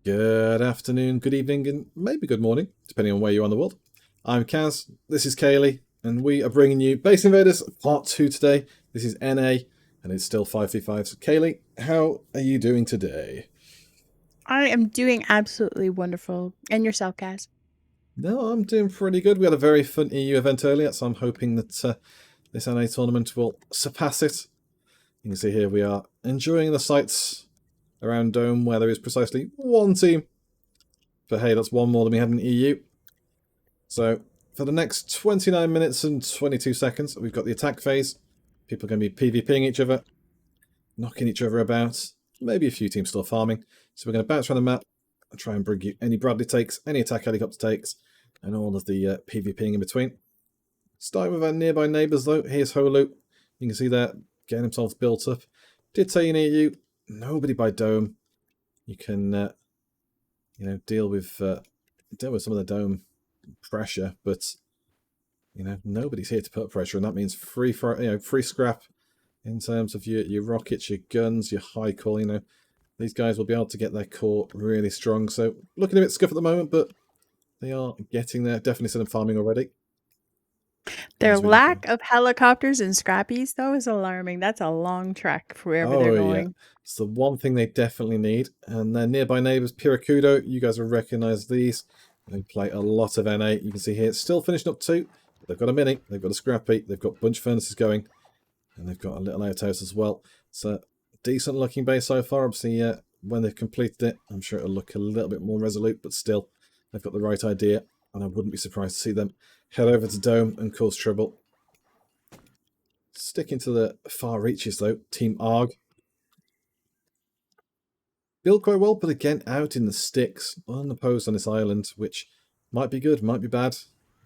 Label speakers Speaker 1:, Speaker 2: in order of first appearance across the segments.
Speaker 1: Good afternoon, good evening, and maybe good morning, depending on where you are in the world. I'm Kaz, this is Kaylee, and we are bringing you Base Invaders Part 2 today. This is NA, and it's still 5v5. So Kaylee, how are you doing today?
Speaker 2: I am doing absolutely wonderful. And yourself, Kaz?
Speaker 1: No, I'm doing pretty good. We had a very fun EU event earlier, so I'm hoping that this NA tournament will surpass it. You can see here we are enjoying the sights around Dome, where there is precisely one team. But hey, that's one more than we had in EU. So for the next 29 minutes and 22 seconds, we've got the attack phase. People are going to be PvPing each other, knocking each other about. Maybe a few teams still farming. So we're going to bounce around the map and try and bring you any Bradley takes, any attack helicopter takes, and all of the PvPing in between. Starting with our nearby neighbours though, here's Holu. You can see there, getting himself built up. Did say in EU, nobody by Dome. You can, deal with some of the Dome pressure, but nobody's here to put pressure, and that means free scrap in terms of your rockets, your guns, your high core. These guys will be able to get their core really strong. So looking a bit scuffed at the moment, but they are getting there. Definitely see them farming already.
Speaker 2: Their lack of helicopters and scrappies, though, is alarming. That's a long trek for wherever they're going.
Speaker 1: Yeah. It's the one thing they definitely need. And their nearby neighbours, Piracudo, you guys will recognise these. They play a lot of NA. You can see here, it's still finishing up 2. They've got a mini, they've got a scrappy, they've got bunch furnaces going, and they've got a little outhouse as well. It's a decent looking base so far. Obviously, when they've completed it, I'm sure it'll look a little bit more resolute, but still, they've got the right idea, and I wouldn't be surprised to see them head over to Dome and cause trouble. Sticking to the far reaches though, Team Arg. Built quite well, but again, out in the sticks, unopposed on this island, which might be good, might be bad.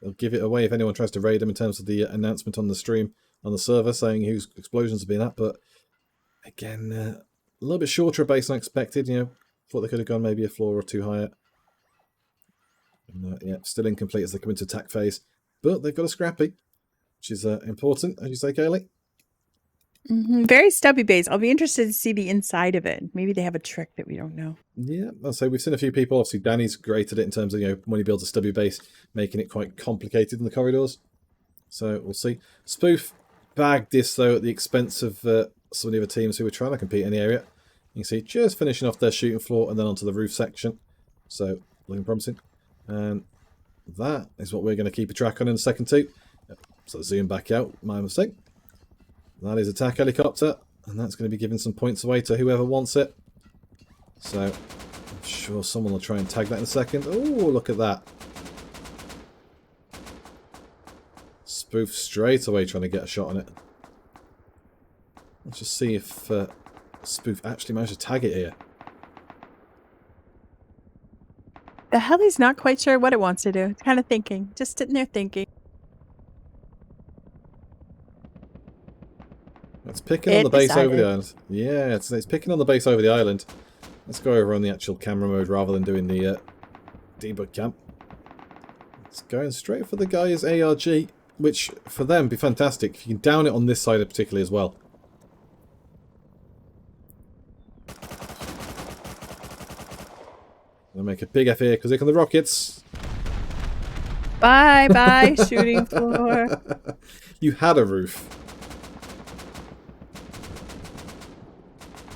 Speaker 1: They'll give it away if anyone tries to raid them in terms of the announcement on the stream, on the server, saying whose explosions have been at. But again, a little bit shorter a base than I expected. Thought they could have gone maybe a floor or 2 higher. And, still incomplete as they come into attack phase. But they've got a scrappy, which is important, as you say, Kaylee.
Speaker 2: Very stubby base. I'll be interested to see the inside of it. Maybe they have a trick that we don't know.
Speaker 1: Yeah, I'll say we've seen a few people. Obviously, Danny's great at it in terms of when he builds a stubby base, making it quite complicated in the corridors. So we'll see. Spoof bagged this though at the expense of some of the other teams who were trying to compete in the area. You can see just finishing off their shooting floor and then onto the roof section. So looking promising. And that is what we're going to keep a track on in the second 2. So zoom back out, my mistake. That is attack helicopter, and that's going to be giving some points away to whoever wants it. So I'm sure someone will try and tag that in a second. Oh, look at that. Spoof straight away trying to get a shot on it. Let's just see if Spoof actually managed to tag it here.
Speaker 2: The heli's not quite sure what it wants to do. It's kind of thinking. Just sitting there thinking.
Speaker 1: It's picking on the base over the island. Yeah, it's picking on the base over the island. Let's go over on the actual camera mode rather than doing the debug cam. It's going straight for the guy's ARG, which for them be fantastic. If you can down it on this side particularly as well. They'll make a big F here because here come the rockets.
Speaker 2: Bye bye, shooting floor.
Speaker 1: You had a roof.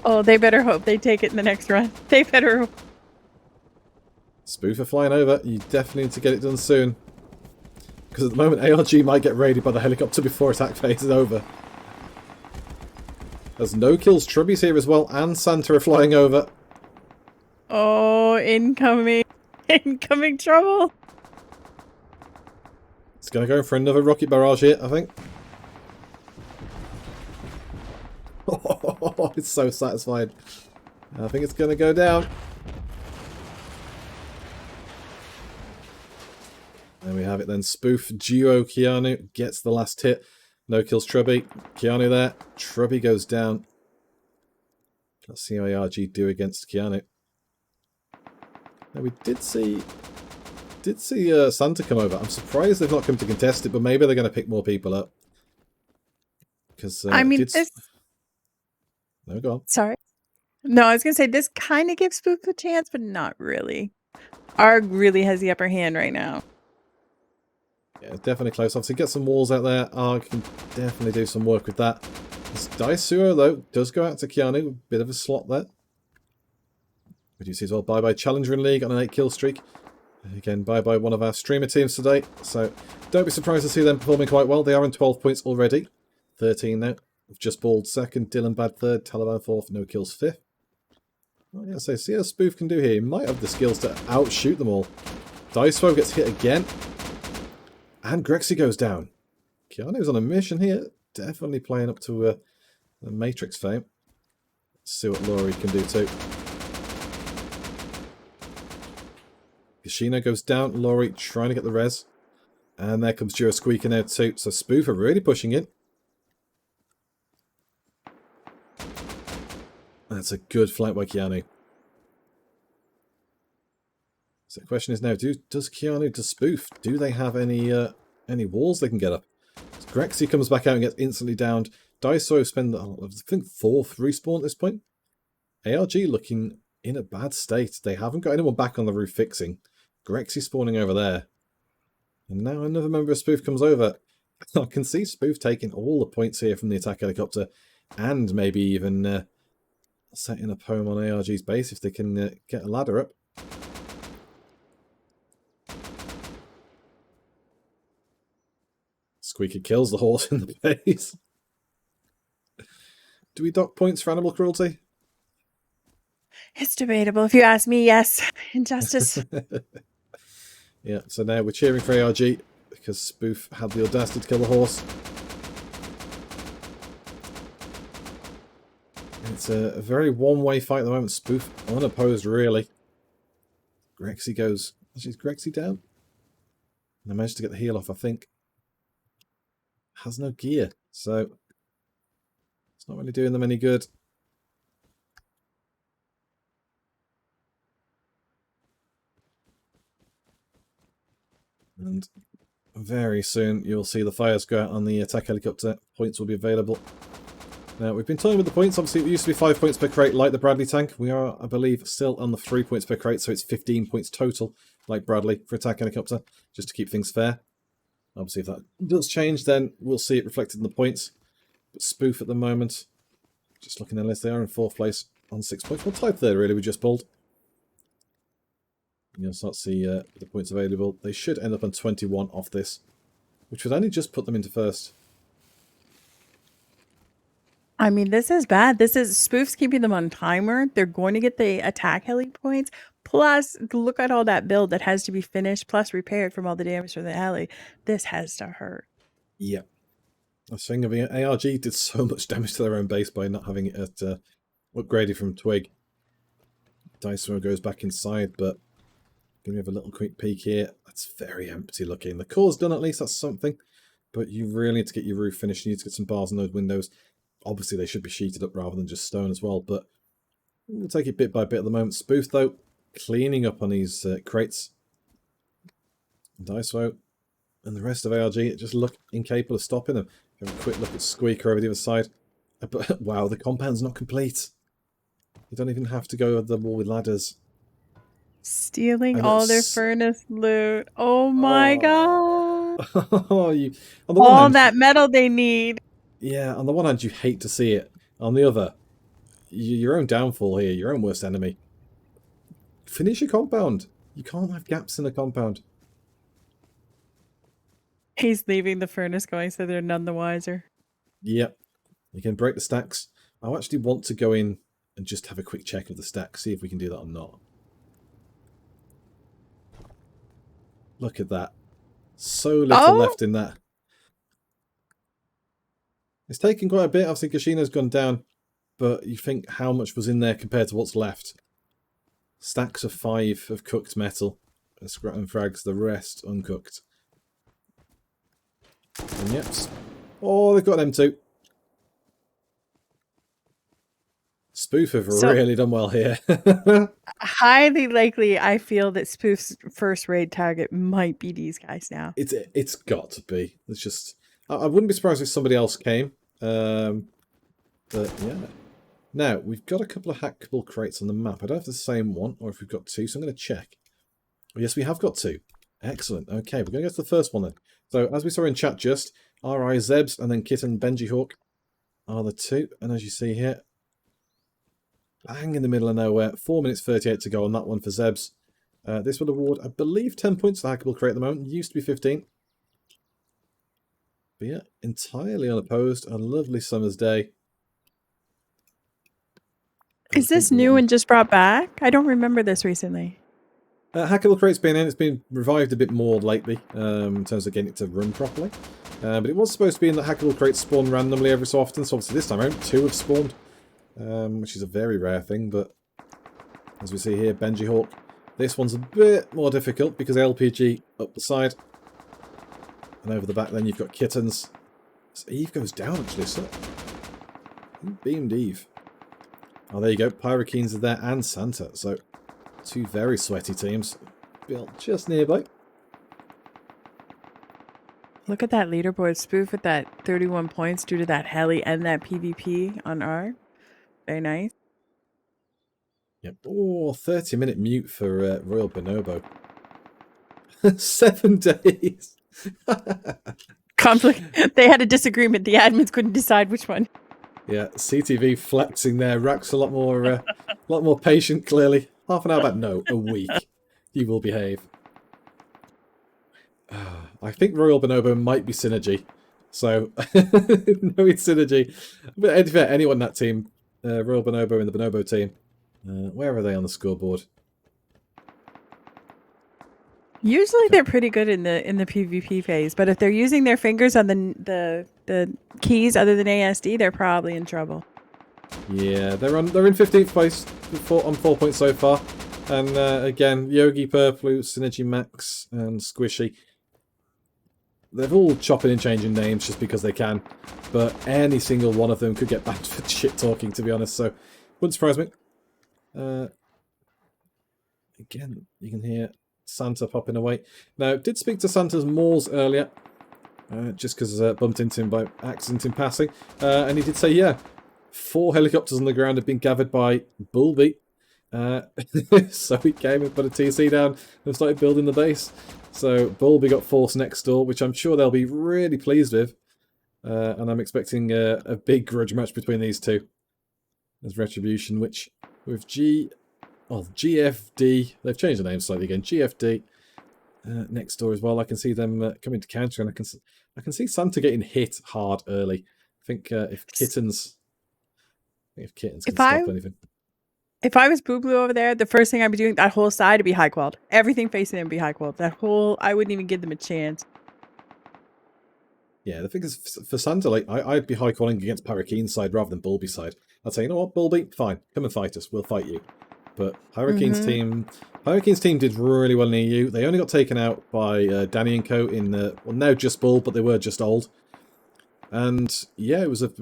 Speaker 2: Oh, they better hope they take it in the next run. They better hope.
Speaker 1: Spoof are flying over. You definitely need to get it done soon. Because at the moment, ARG might get raided by the helicopter before attack phase is over. There's no kills. Trubby's here as well, and Santa are flying over.
Speaker 2: Oh, incoming. Incoming trouble.
Speaker 1: It's going to go for another rocket barrage here, I think. Oh, it's so satisfied. I think it's going to go down. There we have it then. Spoof duo Keanu gets the last hit. No kills Trubby. Keanu there. Trubby goes down. Let's see how ARG do against Keanu. Now we did see Santa come over. I'm surprised they've not come to contest it, but maybe they're going to pick more people up. Because
Speaker 2: I mean, this...
Speaker 1: No, go on.
Speaker 2: Sorry. No, I was gonna say this kind of gives Spoof a chance, but not really. Arg really has the upper hand right now.
Speaker 1: Yeah, it's definitely close. Obviously, get some walls out there. Arg can definitely do some work with that. This Daisuo, though, does go out to Keanu. Bit of a slot there. But you see as well, bye-bye Challenger in League on an 8-kill streak. Again, bye-bye one of our streamer teams today. So don't be surprised to see them performing quite well. They are on 12 points already. 13 now. We've just balled second, Dylan Bad third, Taliban fourth, no kills fifth. Well, yeah, so see how Spoof can do here. He might have the skills to outshoot them all. Daisuo gets hit again. And Grexy goes down. Keanu's on a mission here. Definitely playing up to the Matrix fame. Let's see what Laurie can do too. Yoshino goes down. Laurie trying to get the res. And there comes Jiro squeaking out too. So Spoof are really pushing it. That's a good flank by Keanu. So the question is now, does Keanu, does Spoof, do they have any walls they can get up? So Grexy comes back out and gets instantly downed. Daisuo spend, I think, 4th respawn at this point. ARG looking in a bad state. They haven't got anyone back on the roof fixing. Grexy spawning over there. And now another member of Spoof comes over. I can see Spoof taking all the points here from the attack helicopter. And maybe even setting a poem on ARG's base if they can get a ladder up. Squeaker kills the horse in the base. Do we dock points for animal cruelty?
Speaker 2: It's debatable. If you ask me, yes. Injustice.
Speaker 1: Yeah, so now we're cheering for ARG because Spoof had the audacity to kill the horse. It's a very one-way fight at the moment. Spoof unopposed, really. Grexy goes... Is Grexy down? And I managed to get the heal off, I think. Has no gear, so it's not really doing them any good. And very soon you'll see the fires go out on the attack helicopter. Points will be available. Now, we've been toying with the points. Obviously, it used to be 5 points per crate like the Bradley tank. We are, I believe, still on the 3 points per crate, so it's 15 points total like Bradley for attack helicopter, just to keep things fair. Obviously, if that does change, then we'll see it reflected in the points. But Spoof at the moment, just looking at the list, they are in 4th place on 6 points. Well, tied third, really, we just pulled. You'll start to see the points available. They should end up on 21 off this, which would only just put them into 1st.
Speaker 2: I mean, this is bad. This is Spoof's keeping them on timer. They're going to get the attack heli points. Plus, look at all that build that has to be finished, plus repaired from all the damage from the heli. This has to hurt.
Speaker 1: Yeah. I was saying, ARG did so much damage to their own base by not having it at, upgraded from Twig. Daisuo goes back inside, but going to have a little quick peek here. That's very empty looking. The core's done at least, that's something. But you really need to get your roof finished. You need to get some bars on those windows. Obviously, they should be sheeted up rather than just stone as well, but we'll take it bit by bit at the moment. Spoof, though, cleaning up on these crates. Daisuo and the rest of ARG just look incapable of stopping them. Have a quick look at Squeaker over the other side. But wow, the compound's not complete. You don't even have to go over the wall with ladders.
Speaker 2: Stealing all their furnace loot. Oh my god.
Speaker 1: All
Speaker 2: that metal they need.
Speaker 1: Yeah, on the one hand, you hate to see it. On the other, your own downfall here, your own worst enemy. Finish your compound. You can't have gaps in a compound.
Speaker 2: He's leaving the furnace going, so they're none the wiser.
Speaker 1: Yep. You can break the stacks. I actually want to go in and just have a quick check of the stacks, see if we can do that or not. Look at that. So little left in that. It's taken quite a bit. Obviously, Kashina's gone down, but you think how much was in there compared to what's left? Stacks of 5 of cooked metal and frags, the rest uncooked. And yep. Oh, they've got them too. Spoof have really done well here.
Speaker 2: Highly likely, I feel that Spoof's first raid target might be these guys now.
Speaker 1: It's got to be. It's just... I wouldn't be surprised if somebody else came. But yeah, Now, we've got a couple of hackable crates on the map. I don't know if it's the same one or if we've got two, so I'm going to check. Oh, yes, we have got two. Excellent. Okay, we're going to go to the first one then. So, as we saw in chat just, R.I. Zebs and then Kitten Benji Hawk are the two. And as you see here, bang in the middle of nowhere, 4 minutes 38 to go on that one for Zebs. This will award, I believe, 10 points to the hackable crate at the moment. It used to be 15. But yeah, entirely unopposed. A lovely summer's day.
Speaker 2: Is this new and just brought back? I don't remember this recently.
Speaker 1: Hackable Crate's been in. It's been revived a bit more lately in terms of getting it to run properly. But it was supposed to be in that Hackable Crates spawn randomly every so often. So obviously this time around, 2 have spawned, which is a very rare thing. But as we see here, Benji Hawk. This one's a bit more difficult because LPG up the side. And over the back then you've got Kittens. So Eve goes down actually, so... Who beamed Eve? Oh, there you go. Pyrokeens are there and Santa. So, 2 very sweaty teams built just nearby.
Speaker 2: Look at that leaderboard. Spoof with that 31 points due to that heli and that PvP on R. Very nice.
Speaker 1: Yep. Oh, 30-minute mute for Royal Bonobo. 7 days.
Speaker 2: Conflict. They had a disagreement. The admins couldn't decide which one.
Speaker 1: Yeah, CTV flexing there. Rack's a lot more patient, clearly. Half an hour back? No, a week. You will behave. I think Royal Bonobo might be Synergy. So, no, it's Synergy. But in fact, anyone in that team, Royal Bonobo and the Bonobo team, where are they on the scoreboard?
Speaker 2: Usually they're pretty good in the PvP phase, but if they're using their fingers on the keys other than ASD, they're probably in trouble.
Speaker 1: Yeah, they're in 15th place on 4 points so far. And again, Yogi, Purplu, Synergy Max, and Squishy. They're all chopping and changing names just because they can. But any single one of them could get banned for shit talking, to be honest. So, wouldn't surprise me. Again, you can hear Santa popping away. Now, did speak to Santa's Moors earlier. Just because I bumped into him by accident in passing. And he did say, yeah, 4 helicopters on the ground have been gathered by Bulby. So he came and put a TC down and started building the base. So Bulby got force next door, which I'm sure they'll be really pleased with. And I'm expecting a big grudge match between these two. There's Retribution, which with GFD, they've changed the name slightly again. GFD next door as well. I can see them coming to counter, and I can see Santa getting hit hard early. I think if Kittens can stop anything.
Speaker 2: If I was Boo Blue over there, the first thing I'd be doing, that whole side would be high qualled. Everything facing them would be high qualled. I wouldn't even give them a chance.
Speaker 1: Yeah, the thing is, for Santa, like, I'd be high calling against Pyrokene's side rather than Bulby's side. I'd say, you know what, Bulby, fine, come and fight us, we'll fight you. But Pyrokene's team did really well in EU. They only got taken out by Danny and Co. in well, now just Bull, but they were just old. And yeah, it was a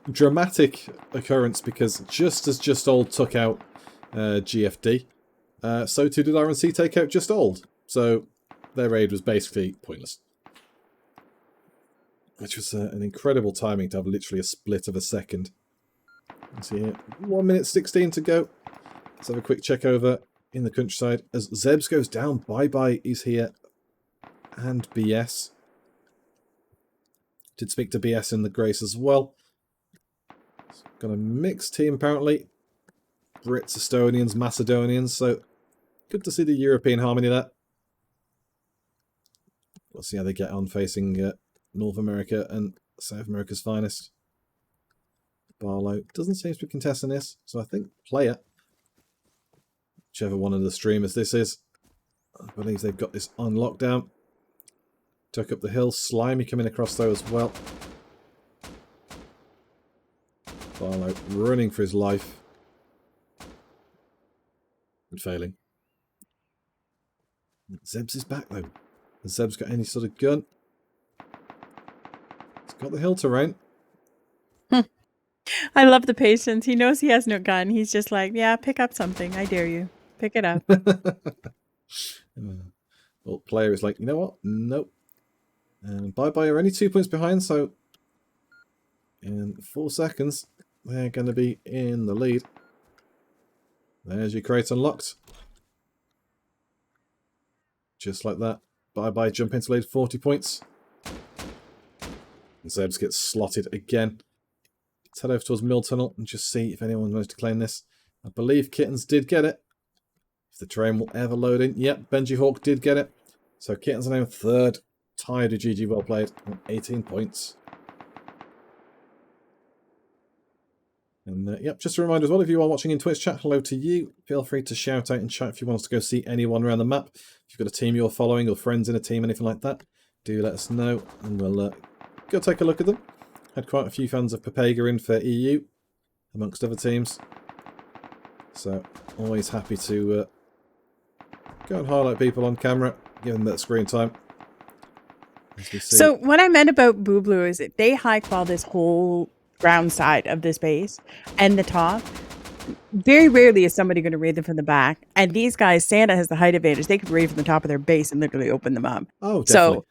Speaker 1: dramatic occurrence because just as Just Old took out GFD, so too did RNC take out Just Old. So their raid was basically pointless. Which was an incredible timing to have literally a split of a second. Let's see here, 1 minute 16 to go. Let's have a quick check over in the countryside as Zebs goes down. Bye-bye is here. And BS. Did speak to BS in the Grace as well. Got a mixed team apparently. Brits, Estonians, Macedonians. So good to see the European harmony there. We'll see how they get on facing North America and South America's finest. Barlow doesn't seem to be contesting this, so I think Player, whichever one of the streamers this is, I believe they've got this on lockdown. Took up the hill, Slimy coming across though as well. Barlow running for his life. And failing. Zebs is back though. Has Zebs got any sort of gun? He's got the hill terrain.
Speaker 2: I love the patience. He knows he has no gun. He's just like, yeah, pick up something. I dare you. Pick it up.
Speaker 1: Well, Player is like, you know what? Nope. And bye-bye are only 2 points behind, so in 4 seconds, they're going to be in the lead. There's your crate unlocked. Just like that. Bye-bye, jump into lead, 40 points. And Zebs gets slotted again. Let's head over towards Mill Tunnel and just see if anyone managed to claim this. I believe Kittens did get it. If the train will ever load in. Yep, Benji Hawk did get it. So Kittens are now third. Tied with GG well played on 18 points. And yep, just a reminder as well, if you are watching in Twitch chat, hello to you. Feel free to shout out in chat if you want us to go see anyone around the map. If you've got a team you're following or friends in a team, anything like that, do let us know and we'll go take a look at them. Had quite a few fans of Pepega in for EU, amongst other teams. So, always happy to go and highlight people on camera, give them that screen time.
Speaker 2: So, what I meant about Booblu is that they high-qual this whole ground side of this base and the top. Very rarely is somebody going to raid them from the back. And these guys, Santa has the height advantage. They could raid from the top of their base and literally open them up.
Speaker 1: Oh, definitely.
Speaker 2: So,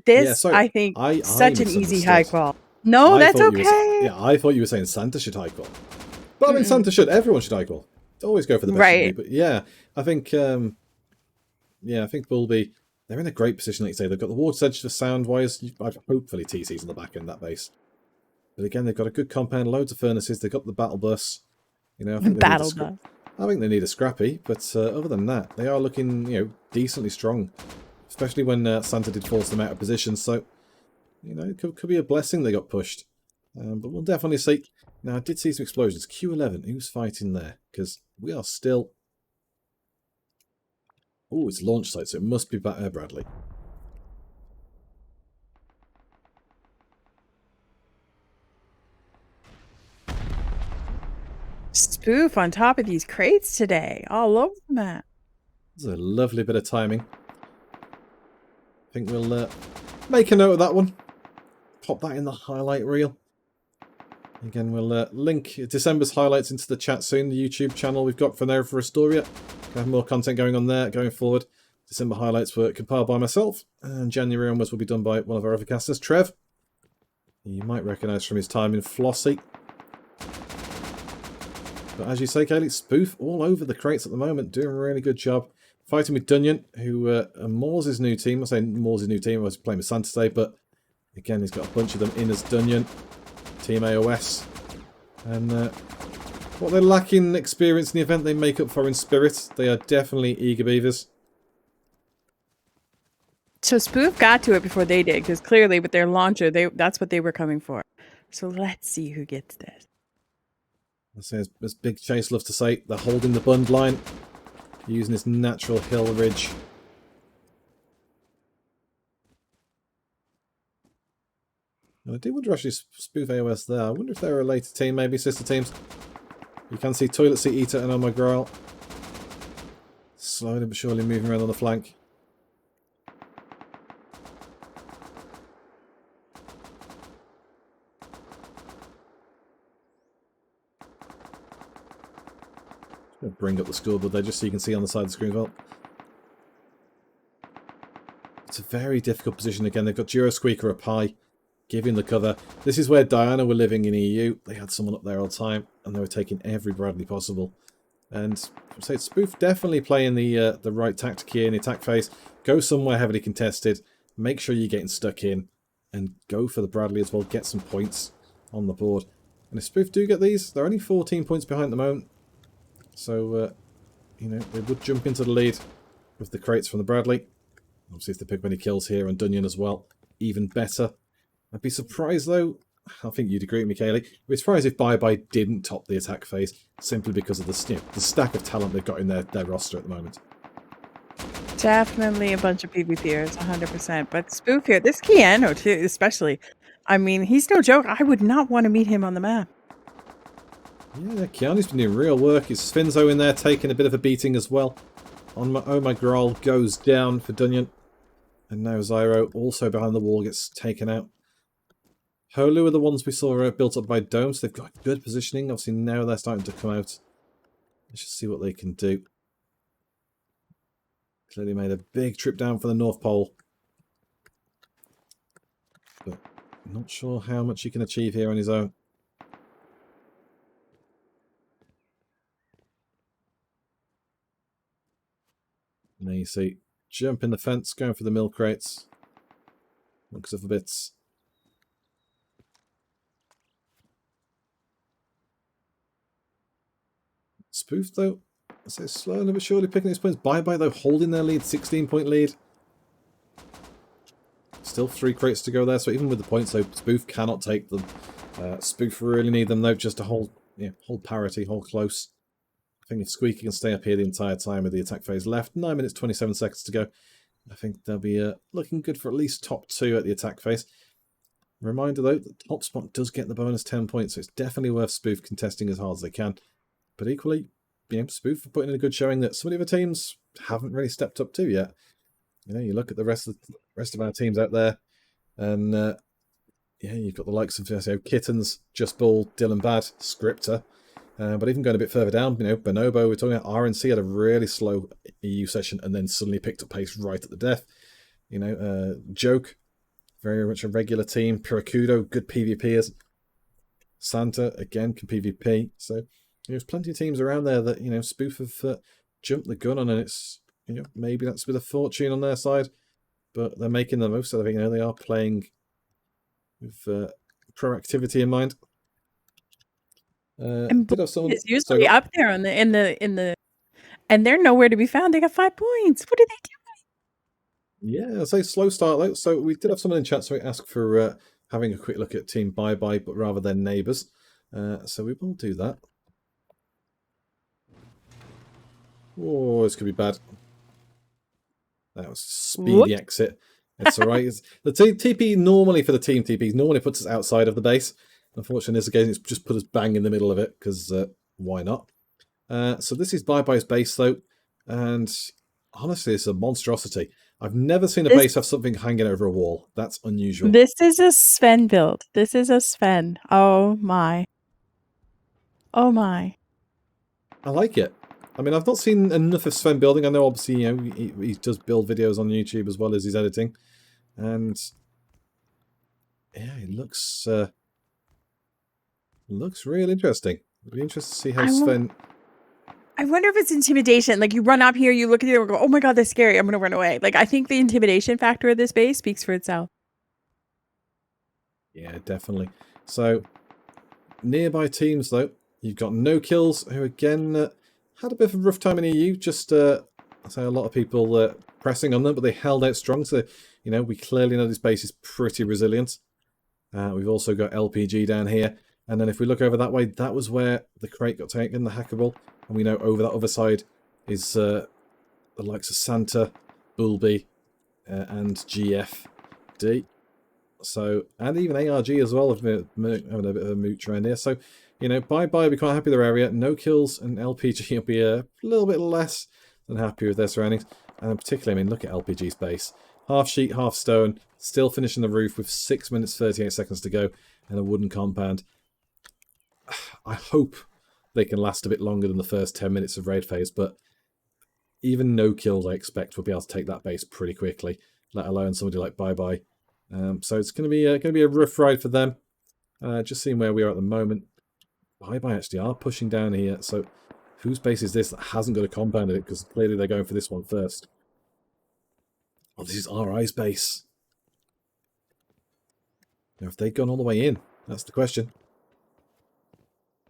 Speaker 2: this, I think, such an easy high qual. No, that's okay.
Speaker 1: I thought you were saying Santa should high qual. But I mean, Santa should. Everyone should high qual. Always go for the best. Right. But yeah, I think, I think Bulby, they're in a great position, like you say. They've got the water's edge for sound-wise. Hopefully TC's on the back end of that base. But again, they've got a good compound, loads of furnaces. They've got the battle bus. You know, I think they need a scrappy. But other than that, they are looking, decently strong. Especially when Santa did force them out of position. So, it could be a blessing they got pushed. But we'll definitely see. Now, I did see some explosions. Q11, who's fighting there? Because we are still... Oh, it's launch site, so it must be Bradley.
Speaker 2: Spoof on top of these crates today, all over the map.
Speaker 1: This is a lovely bit of timing. I think we'll make a note of that one. Pop that in the highlight reel. Again, we'll link December's highlights into the chat soon. The YouTube channel we've got for now for Rustoria. We have more content going on there going forward. December highlights were compiled by myself, and January onwards will be done by one of our other casters, Trev. You might recognise from his time in Flossie. But as you say, Kaylee, Spoof all over the crates at the moment, doing a really good job. Fighting with Dunyan, who Moore's new team. I say Moore's new team, I was playing with Santa today, but again, he's got a bunch of them in as Dunyan. Team AOS. And what they're lacking experience in the event, they make up for in spirit. They are definitely eager beavers.
Speaker 2: So Spoof got to it before they did, because clearly with their launcher, that's what they were coming for. So let's see who gets this.
Speaker 1: I say, as Big Chase loves to say, they're holding the bund line, using this natural hill ridge. And I do wonder actually Spoof AOS there. I wonder if they're a later team, maybe sister teams. You can see Toilet Seat Eater and On My Growl. Slowly but surely moving around on the flank. I'll bring up the scoreboard there just so you can see on the side of the screen as well. It's a very difficult position again. They've got Giro Squeaker up high, giving the cover. This is where Diana were living in EU. They had someone up there all the time, and they were taking every Bradley possible. And I'd say Spoof definitely playing the right tactic here in the attack phase. Go somewhere heavily contested. Make sure you're getting stuck in, and go for the Bradley as well. Get some points on the board. And if Spoof do get these, they're only 14 points behind at the moment. So, they would jump into the lead with the crates from the Bradley. Obviously, if they pick many kills here and Dunyan as well, even better. I'd be surprised, though. I think you'd agree with me, Kaylee. I'd be surprised if Bye didn't top the attack phase, simply because of the stack of talent they've got in their roster at the moment.
Speaker 2: Definitely a bunch of PvPers, 100%. But Spoof here, this Keanu, too, especially. I mean, he's no joke. I would not want to meet him on the map.
Speaker 1: Yeah, Keanu's been doing real work. It's Sfinzo in there taking a bit of a beating as well. Oh My Growl goes down for Dunyan. And now Zyro, also behind the wall, gets taken out. Holu are the ones we saw built up by domes. They've got good positioning. Obviously, now they're starting to come out. Let's just see what they can do. Clearly made a big trip down for the North Pole. But not sure how much he can achieve here on his own. And then you see, jumping the fence, going for the mill crates. Looks of the bits. Spoof, though, I say slowly but surely picking his points. Bye-bye, though, holding their lead, 16-point lead. Still 3 crates to go there, so even with the points, though, Spoof cannot take them. Spoof really need them, though, just to hold parity, hold close. I think if Squeaky can stay up here the entire time with the attack phase left, 9 minutes, 27 seconds to go, I think they'll be looking good for at least top 2 at the attack phase. Reminder, though, the top spot does get the bonus 10 points, so it's definitely worth Spoof contesting as hard as they can. But equally, Spoof are putting in a good showing that some of the other teams haven't really stepped up to yet. You look at the rest of our teams out there, and you've got the likes of Kittens, Just Ball, Dylan Bad, Scripter, but even going a bit further down, Bonobo, we're talking about RNC had a really slow EU session and then suddenly picked up pace right at the death. Joke, very much a regular team. Piracudo, good PvPers. Santa, again, can PvP. So there's plenty of teams around there that, Spoof have jumped the gun on, and it's, maybe that's with a fortune on their side, but they're making the most of it. They are playing with proactivity in mind.
Speaker 2: And
Speaker 1: did have someone
Speaker 2: is usually up there on the in the, and they're nowhere to be found. They got 5 points. What are they doing?
Speaker 1: Yeah, I'll say slow start though. So we did have someone in chat, so we asked for having a quick look at Team Bye Bye, but rather than neighbours. So we will do that. Oh, this could be bad. That was a speedy exit. It's all right. The TP normally for the team TPs normally puts us outside of the base. Unfortunately, this occasion it's just put us bang in the middle of it because why not? So this is Bye Bye's base though, and honestly, it's a monstrosity. I've never seen a base have something hanging over a wall. That's unusual.
Speaker 2: This is a Sven build. This is a Sven. Oh my. Oh my.
Speaker 1: I like it. I mean, I've not seen enough of Sven building. I know, obviously, he does build videos on YouTube as well as he's editing, and yeah, it looks real interesting. It'll be interesting to see how Sven.
Speaker 2: I wonder if it's intimidation. Like, you run up here, you look at it, and go, "Oh my god, that's scary! I'm gonna run away." Like, I think the intimidation factor of this base speaks for itself.
Speaker 1: Yeah, definitely. So, nearby teams though, you've got No Kills, who again had a bit of a rough time in EU. Just I say a lot of people pressing on them, but they held out strong. So, we clearly know this base is pretty resilient. We've also got LPG down here. And then if we look over that way, that was where the crate got taken, the hackable. And we know over that other side is the likes of Santa, Bulby, and GFD. So, and even ARG as well, having a bit of a mooch around here. So, Bye Bye will be quite happy with their area. No Kills and LPG will be a little bit less than happy with their surroundings. And particularly, I mean, look at LPG's base. Half sheet, half stone, still finishing the roof with 6 minutes, 38 seconds to go, and a wooden compound. I hope they can last a bit longer than the first 10 minutes of raid phase, but even No Kills, I expect, will be able to take that base pretty quickly, let alone somebody like Bye Bye. So it's going to be a rough ride for them. Just seeing where we are at the moment. Bye Bye actually are pushing down here. So whose base is this that hasn't got a compound in it? Because clearly they're going for this one first. Oh, this is RI's base. Now, have they gone all the way in? That's the question.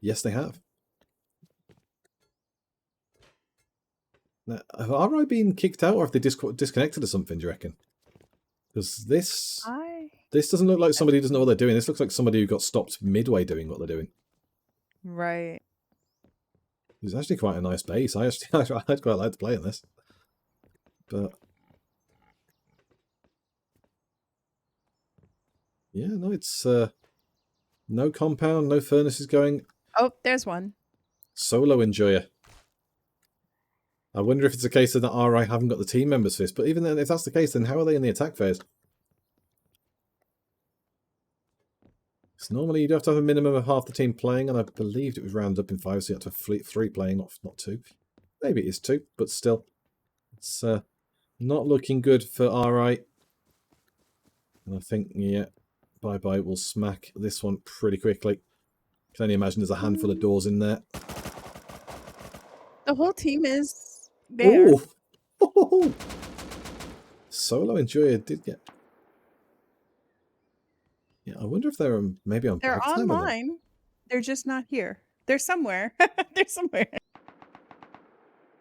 Speaker 1: Yes, they have. Now, have RI been kicked out, or have they disconnected or something, do you reckon? Because this doesn't look like somebody who doesn't know what they're doing. This looks like somebody who got stopped midway doing what they're doing.
Speaker 2: Right.
Speaker 1: It's actually quite a nice base. I'd quite like to play in this. But yeah, no, it's no compound, no furnaces going.
Speaker 2: Oh, there's one.
Speaker 1: Solo enjoyer. I wonder if it's a case that RI haven't got the team members for this. But even then, if that's the case, then how are they in the attack phase? Because normally you'd have to have a minimum of half the team playing, and I believed it was rounded up in 5, so you had to have 3 playing, not 2. Maybe it is 2, but still. It's not looking good for RI. And I think, yeah, Bye Bye will smack this one pretty quickly. Can only imagine there's a handful of doors in there.
Speaker 2: The whole team is there.
Speaker 1: Ooh, Oh, Solo Enjoyer did get... Yeah, I wonder if they're maybe on
Speaker 2: They're
Speaker 1: break time with them.
Speaker 2: online. They're just not here. They're somewhere. They're somewhere.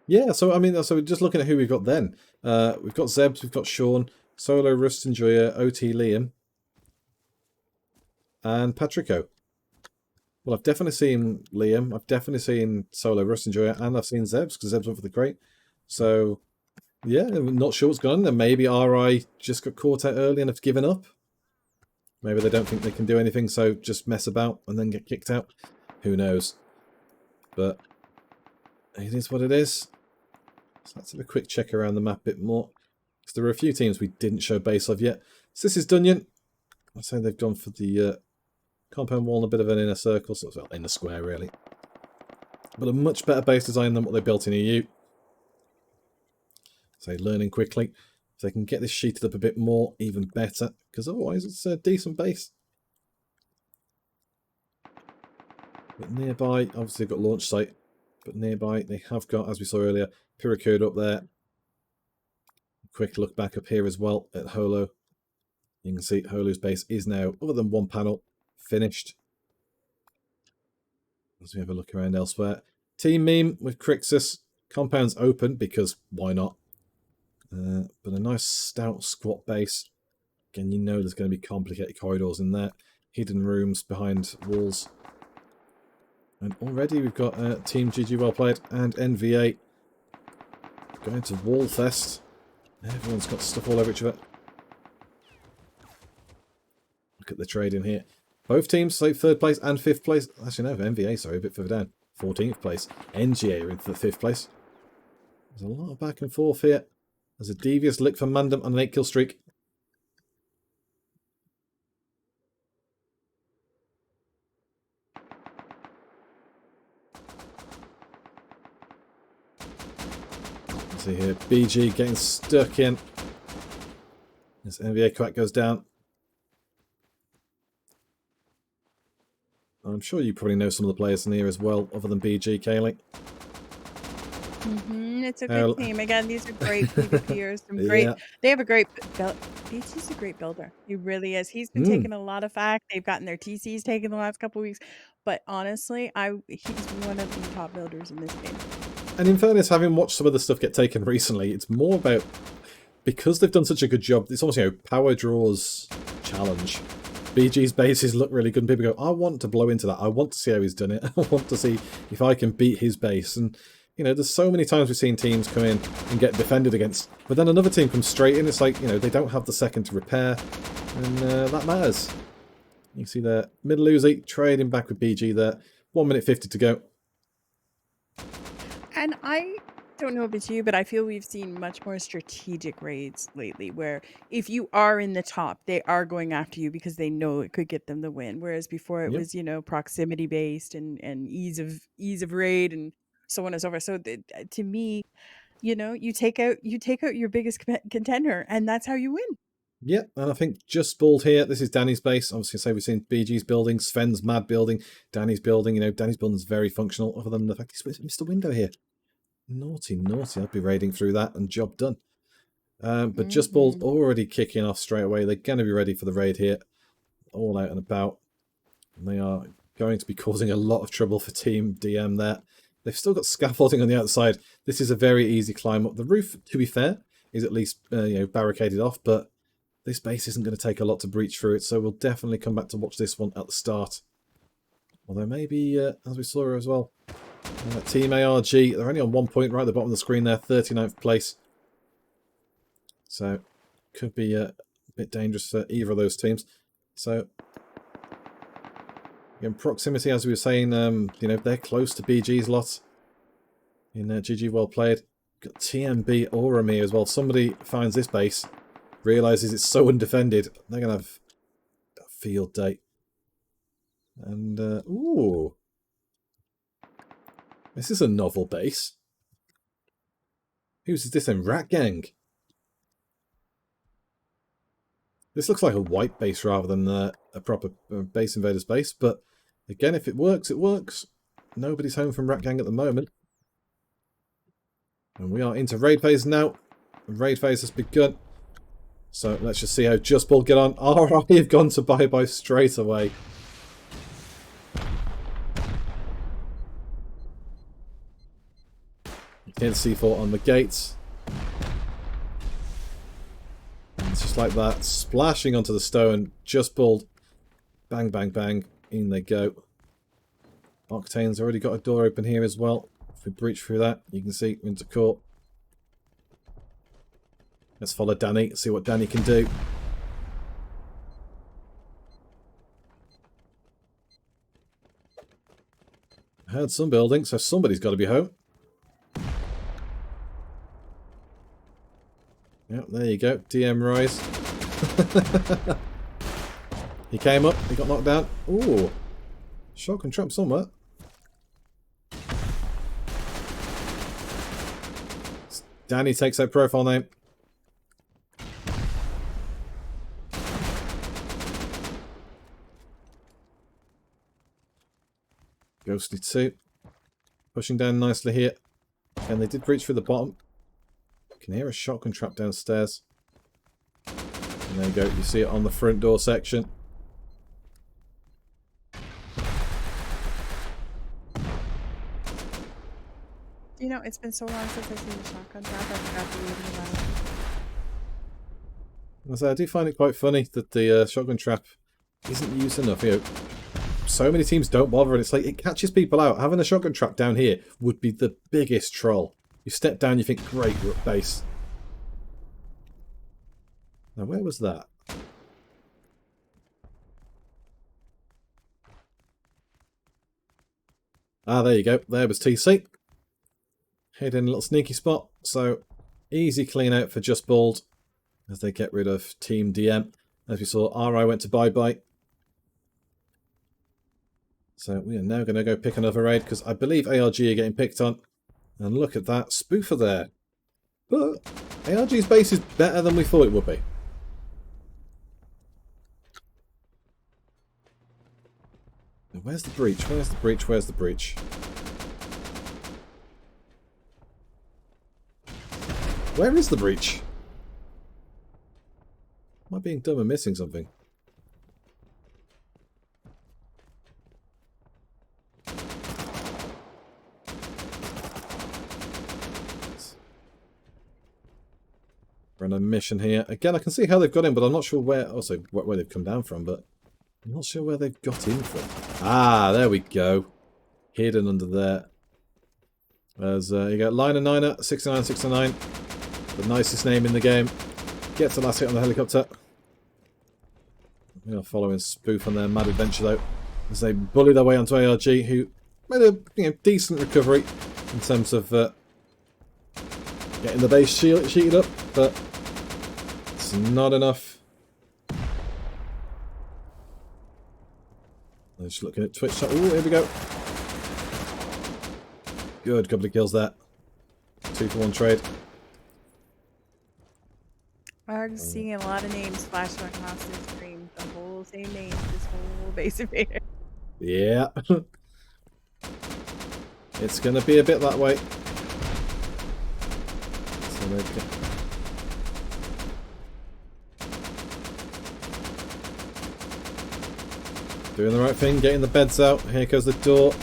Speaker 1: Yeah, so I mean, so just looking at who we've got then. We've got Zebs, we've got Sean, Solo, Rust Enjoyer, OT Liam, and Patrico. Well, I've definitely seen Liam, I've definitely seen Solo, Rust Enjoyer, and I've seen Zebs, because Zebs went for the crate. So, yeah, I'm not sure what's going on there. Maybe RI just got caught out early and have given up. Maybe they don't think they can do anything, so just mess about and then get kicked out. Who knows? But it is what it is. So let's have a quick check around the map a bit more. Because there were a few teams we didn't show base of yet. So this is Dunyan. I'd say they've gone for the compound wall in a bit of an inner circle, so well, in the square really. But a much better base design than what they built in EU. So learning quickly. If they can get this sheeted up a bit more, even better. Because otherwise it's a decent base. But nearby, obviously they've got launch site. But nearby they have got, as we saw earlier, Pyrrhocode up there. Quick look back up here as well at Holo. You can see Holo's base is now, other than one panel, finished. As we have a look around elsewhere. Team Meme with Crixus. Compounds open because why not? But a nice stout squat base. Again, you know there's going to be complicated corridors in there. Hidden rooms behind walls. And already we've got Team GG Well Played and NVA going to Wallfest. Everyone's got stuff all over each other. Look at the trade in here. Both teams, so 3rd place and 5th place. Actually, no, NVA, sorry, a bit further down. 14th place. NGA are into the 5th place. There's a lot of back and forth here. There's a devious lick for Mandem on an 8-kill streak. Let's see here, BG getting stuck in. This NVA crack goes down. I'm sure you probably know some of the players in here as well, other than BG, Kaileyca.
Speaker 2: It's a good team. Again, these are great PvPers. Some great. Yeah. They have a great. BG's a great builder. He really is. He's been taking a lot of fact. They've gotten their TCs taken the last couple of weeks, but honestly, he's one of the top builders in this game.
Speaker 1: And in fairness, having watched some of the stuff get taken recently, it's more about because they've done such a good job. It's almost power draws challenge. BG's bases look really good, and people go, "I want to blow into that. I want to see how he's done it. I want to see if I can beat his base." And there's so many times we've seen teams come in and get defended against, but then another team comes straight in. It's like, they don't have the second to repair, and that matters. You can see there, middle Uzi trading back with BG there. 1 minute 50 to go.
Speaker 2: And I don't know about you, but I feel we've seen much more strategic raids lately, where if you are in the top, they are going after you because they know it could get them the win. Whereas before it was, proximity based and ease of raid and so on and so forth. So to me, you take out your biggest contender, and that's how you win.
Speaker 1: Yeah, and I think just balled here. This is Danny's base. Obviously, say we've seen BG's building, Sven's mad building, Danny's building. Danny's building is very functional, other than the fact he's missed a window here. Naughty, naughty. I'll be raiding through that and job done. But just ball's already kicking off straight away. They're going to be ready for the raid here. All out and about. And they are going to be causing a lot of trouble for Team DM there. They've still got scaffolding on the outside. This is a very easy climb up. The roof, to be fair, is at least barricaded off, but this base isn't going to take a lot to breach through it, so we'll definitely come back to watch this one at the start. Although maybe, as we saw as well, Team ARG, they're only on 1 point right at the bottom of the screen there, 39th place. So, could be a bit dangerous for either of those teams. So, in proximity, as we were saying, they're close to BG's lot. In GG Well Played. Got TMB Orami as well. Somebody finds this base, realises it's so undefended, they're going to have a field day. And, ooh. This is a novel base. Whose is this then? Rat Gang. This looks like a white base rather than a proper Base Invaders base, but again, if it works, it works. Nobody's home from Rat Gang at the moment. And we are into raid phase now. The raid phase has begun. So let's just see how Just Bull get on. Alright, have gone to bye-bye straight away. You can't C4 on the gates. And it's just like that, splashing onto the stone. Just Bull. Bang, bang, bang. In they go. Octane's already got a door open here as well. If we breach through that, you can see we're into court. Let's follow Danny, see what Danny can do. I heard some building, so somebody's got to be home. Yep, there you go. DM Rise. He came up, he got knocked down. Ooh. Shotgun trap somewhere. Danny takes that profile name. Ghostly 2. Pushing down nicely here. And they did breach through the bottom. Can hear a shotgun trap downstairs. And there you go. You see it on the front door section.
Speaker 2: You know, it's been so long since I've seen a shotgun trap. I forgot to leave it
Speaker 1: I do find it quite funny that the shotgun trap isn't used enough. You know, so many teams don't bother, and it's like it catches people out. Having a shotgun trap down here would be the biggest troll. You step down, you think, great, we're at base. Now, where was that? Ah, there you go. There was TC. Hid in a little sneaky spot. So, easy clean out for Just Bald as they get rid of Team DM. As we saw, RI went to bye-bye. So, we are now going to go pick another raid because I believe ARG are getting picked on. And look at that spoofer there. But ARG's base is better than we thought it would be. Now, where's the breach? Where's the breach? Where's the breach? Where is the breach? Am I being dumb and missing something? We're on a mission here. Again, I can see how they've got in, but I'm not sure where. Also, where they've come down from, but I'm not sure where they've got in from. Ah, there we go. Hidden under there. There's you got Liner Niner 6969. The nicest name in the game. Gets the last hit on the helicopter. We are following Spoof on their mad adventure though, as they bully their way onto ARG, who made a decent recovery in terms of getting the base sheeted up, but it's not enough. I'm just looking at Twitch. Oh, here we go. Good, couple of kills there. 2-for-1 trade.
Speaker 2: I'm seeing a lot of names flashing across the screen. The whole same name, this whole base invader.
Speaker 1: Yeah. It's going to be a bit that way. So doing the right thing, getting the beds out. Here goes the door.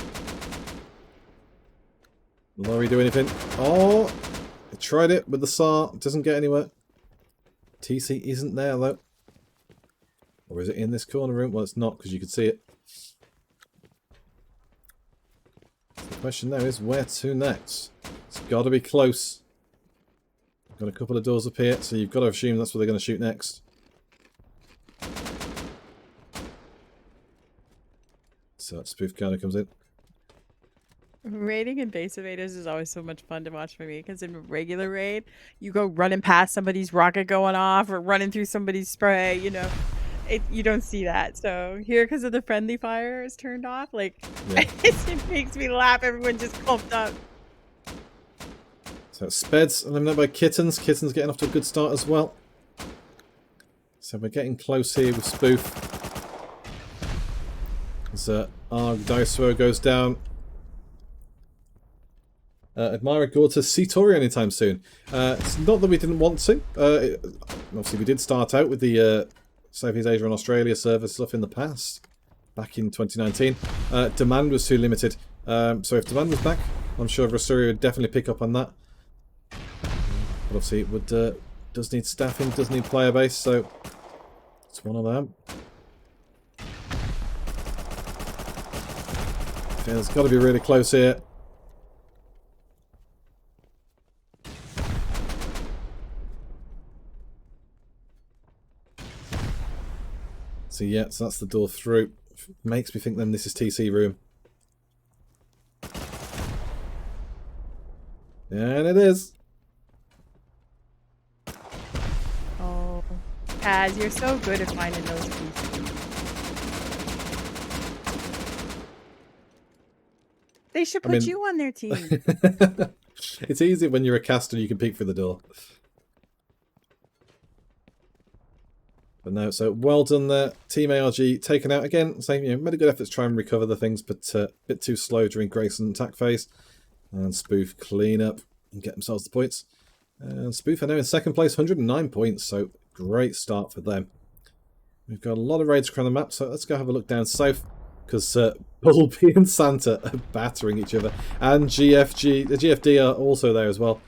Speaker 1: Will Laurie do anything? Oh! I tried it with the SAR. Doesn't get anywhere. TC isn't there though. Or is it in this corner room? Well, it's not because you can see it. So the question now is where to next? It's got to be close. Got a couple of doors up here, so you've got to assume that's where they're going to shoot next. So that spoof kind of comes in.
Speaker 2: Raiding in base invaders is always so much fun to watch for me because in a regular raid, you go running past somebody's rocket going off or running through somebody's spray, you know. You don't see that. So here, because of the friendly fire is turned off, like, yeah. It makes me laugh. Everyone just clumped up.
Speaker 1: So Speds eliminated by Kittens. Kittens getting off to a good start as well. So we're getting close here with Spoof. As our dice throw goes down. Admira go to Rustoria anytime soon. It's not that we didn't want to. Obviously, we did start out with the Southeast Asia and Australia server stuff in the past, back in 2019. Demand was too limited. So if demand was back, I'm sure Rustoria would definitely pick up on that. But obviously, it would does need staffing, does need player base, so it's one of them. Okay, it's got to be really close here. So yeah, so that's the door through. Makes me think then this is TC room. And it is.
Speaker 2: Oh, Kaz, you're so good at finding those pieces. They should put you on their team.
Speaker 1: It's easy when you're a caster, you can peek through the door. But no, so well done there. Team ARG taken out again. Same, made a good effort to try and recover the things, but a bit too slow during Grayson attack phase. And Spoof clean up and get themselves the points. And Spoof are now in second place, 109 points, so great start for them. We've got a lot of raids around the map, so let's go have a look down south, because Bulby and Santa are battering each other. And the GFD are also there as well.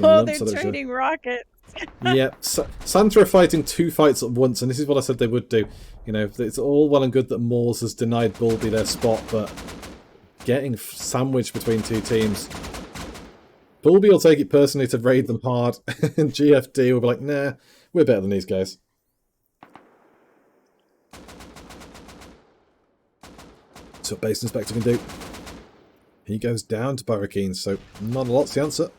Speaker 2: Oh, they're trading rockets.
Speaker 1: Yeah, Santa are fighting two fights at once, and this is what I said they would do. It's all well and good that Moors has denied Bulby their spot, but getting sandwiched between two teams. Bulby will take it personally to raid them hard, and GFD will be like, nah, we're better than these guys. That's what Base Inspector can do. He goes down to Barrakeens, so not a lot's the answer.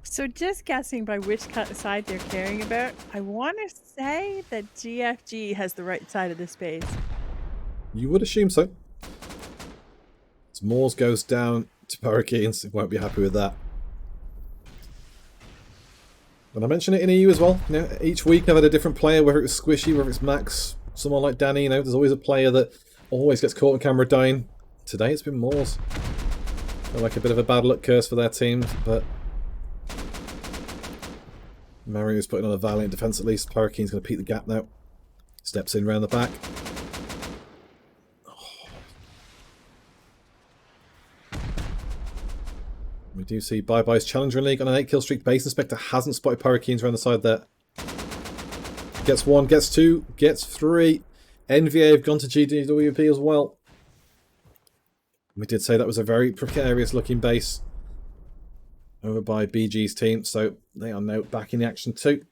Speaker 2: So just guessing by which side they're caring about, I want to say that GFG has the right side of the space.
Speaker 1: You would assume so. As Moors goes down to Barrakeens, he won't be happy with that. But I mentioned it in EU as well. Each week I've had a different player, whether it's Squishy, whether it's Max, someone like Danny. There's always a player that always gets caught on camera dying. Today it's been Moors. Feel like a bit of a bad luck curse for their team, but Mario's putting on a valiant defense at least. Barrakeen's going to peek the gap now. Steps in round the back. We do see Bye-Bye's Challenger League on an 8-kill streak. Base Inspector hasn't spotted Barrakeens around the side there. Gets one, gets two, gets three. NVA have gone to GWP as well. We did say that was a very precarious looking base over by BG's team, so they are now back in the action too.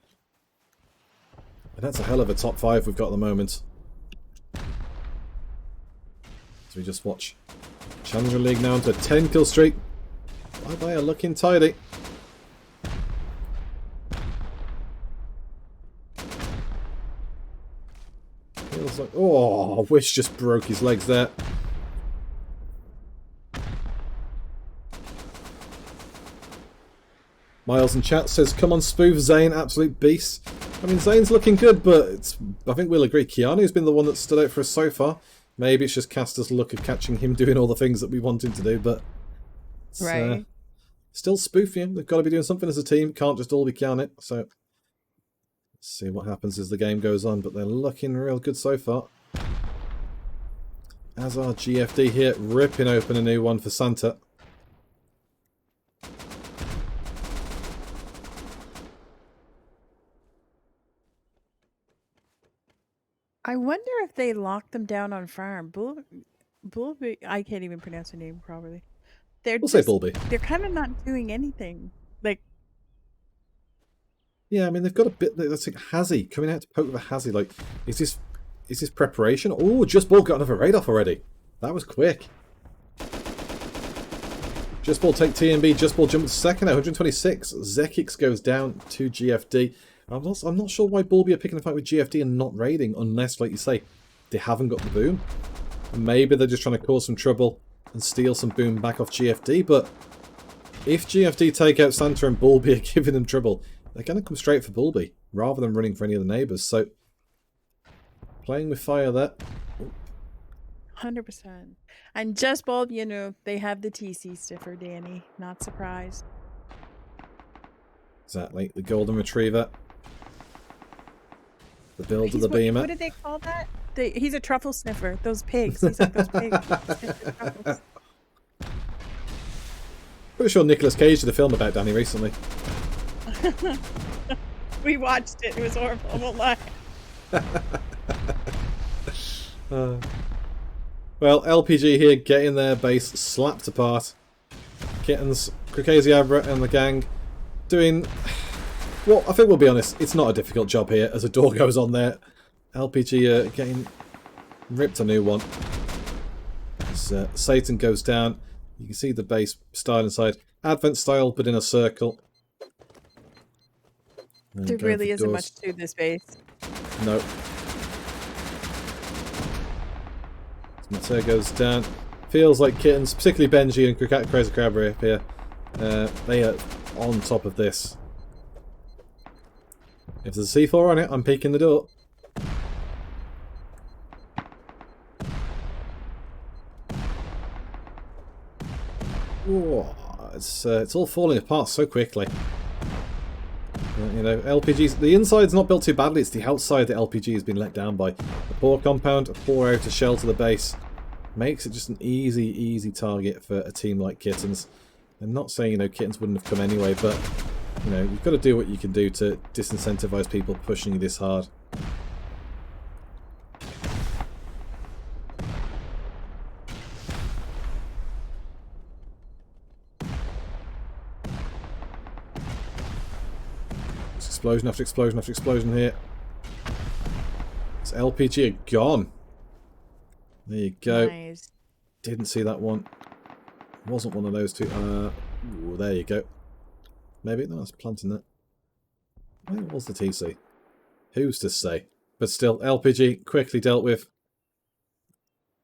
Speaker 1: And that's a hell of a top 5 we've got at the moment. So we just watch Challenger League now into a 10-kill streak. Bye-Bye are looking tidy. Feels like... Oh, Wish just broke his legs there. Miles in chat says, come on Spoof, Zane, absolute beast. I mean, Zane's looking good, but I think we'll agree Keanu's been the one that stood out for us so far. Maybe it's just Caster's luck of catching him doing all the things that we want him to do, but...
Speaker 2: Right.
Speaker 1: Still Spoof, they've got to be doing something as a team. Can't just all be Keanu, so... Let's see what happens as the game goes on, but they're looking real good so far. As our GFD here, ripping open a new one for Santa.
Speaker 2: I wonder if they locked them down on farm. Bulby, I can't even pronounce her name properly.
Speaker 1: We'll say Bulby.
Speaker 2: They're kind of not doing anything. Like,
Speaker 1: yeah, I mean they've got a bit. That's like Hazzy coming out to poke with a Hazzy. Like, is this preparation? Oh, Just Ball got another raid off already. That was quick. Just Ball take TMB. Just Ball jumps second at 126. Zekix goes down to GFD. I'm not sure why Bulby are picking a fight with GFD and not raiding, unless, like you say, they haven't got the boom. Maybe they're just trying to cause some trouble and steal some boom back off GFD, but if GFD take out Santa and Bulby are giving them trouble, they're going to come straight for Bulby, rather than running for any of the neighbours. So, playing with fire there. Oh,
Speaker 2: 100%. And just bulb, you know, they have the TC stiffer, Danny. Not surprised.
Speaker 1: Exactly. The golden retriever. The build of the
Speaker 2: What
Speaker 1: beamer.
Speaker 2: did they call that? He's a truffle sniffer. Those pigs. He's like those pigs. Truffles.
Speaker 1: Pretty sure Nicolas Cage did a film about Danny recently.
Speaker 2: We watched it. It was horrible. I won't lie.
Speaker 1: Well, LPG here getting their base slapped apart. Kittens, Kazelrov and the gang doing... Well, I think we'll be honest, it's not a difficult job here as a door goes on there. LPG getting ripped a new one. As Satan goes down, you can see the base style inside. Advent style, but in a circle. And
Speaker 2: There
Speaker 1: going
Speaker 2: really
Speaker 1: for
Speaker 2: isn't
Speaker 1: doors.
Speaker 2: much to this base.
Speaker 1: No. Mateo goes down. Feels like Kittens, particularly Benji and Crazy Crabbery up here. They are on top of this. If there's a C4 on it, I'm peeking the door. Whoa, it's all falling apart so quickly. You know, LPGs, the inside's not built too badly, it's the outside that LPG has been let down by. A poor compound, a poor outer shell to the base. Makes it just an easy target for a team like Kittens. I'm not saying, you know, Kittens wouldn't have come anyway, but, you know, you've got to do what you can do to disincentivize people pushing you this hard. It's explosion after explosion after explosion here. It's LPG are gone. There you go.
Speaker 2: Nice.
Speaker 1: Didn't see that one. Wasn't one of those two. Ooh, there you go. Maybe no, I was planting that. Where was the TC? Who's to say? But still, LPG quickly dealt with.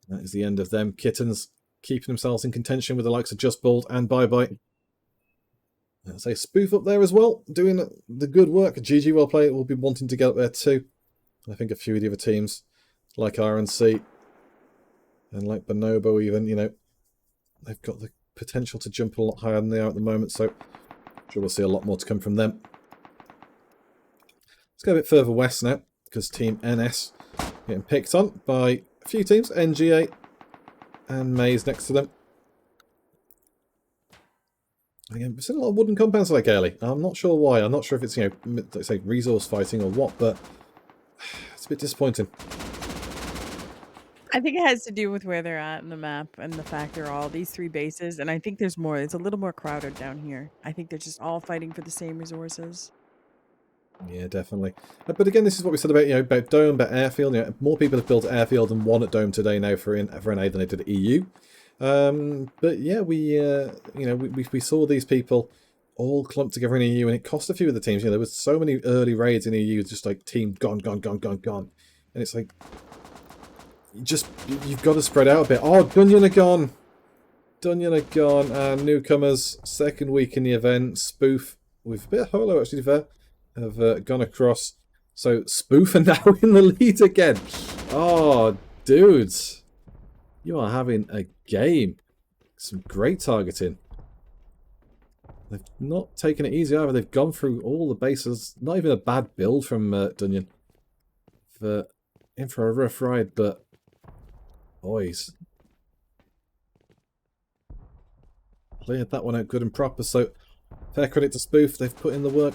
Speaker 1: That is the end of them. Kittens keeping themselves in contention with the likes of Just Bald and Bye Bye. I'll say Spoof up there as well, doing the good work. GG well played will be wanting to get up there too. I think a few of the other teams, like RNC and like Bonobo even, you know, they've got the potential to jump a lot higher than they are at the moment, so I'm sure we'll see a lot more to come from them. Let's go a bit further west now, because Team NS getting picked on by a few teams, NGA and Maze next to them. Again, we've seen a lot of wooden compounds like Kaileyca. I'm not sure why. I'm not sure if it's, you know, let's say resource fighting or what, but it's a bit disappointing.
Speaker 2: I think it has to do with where they're at in the map and the fact there are all these three bases. And I think there's more. It's a little more crowded down here. I think they're just all fighting for the same resources.
Speaker 1: Yeah, definitely. But again, this is what we said about, you know, about Dome, about Airfield. You know, more people have built Airfield and one at Dome today now for NA than they did at EU. But yeah, you know, we saw these people all clumped together in EU, and it cost a few of the teams. You know, there was so many early raids in EU, just like team gone, and it's like you've got to spread out a bit. Oh, Dunyan are gone. And newcomers, second week in the event, Spoof with a bit of holo actually fair, have gone across. So Spoof are now in the lead again. Oh, dudes, you are having a game. Some great targeting. They've not taken it easy either. They've gone through all the bases. Not even a bad build from Dunyan. In for a rough ride, but boys, cleared that one out good and proper. So fair credit to Spoof. They've put in the work.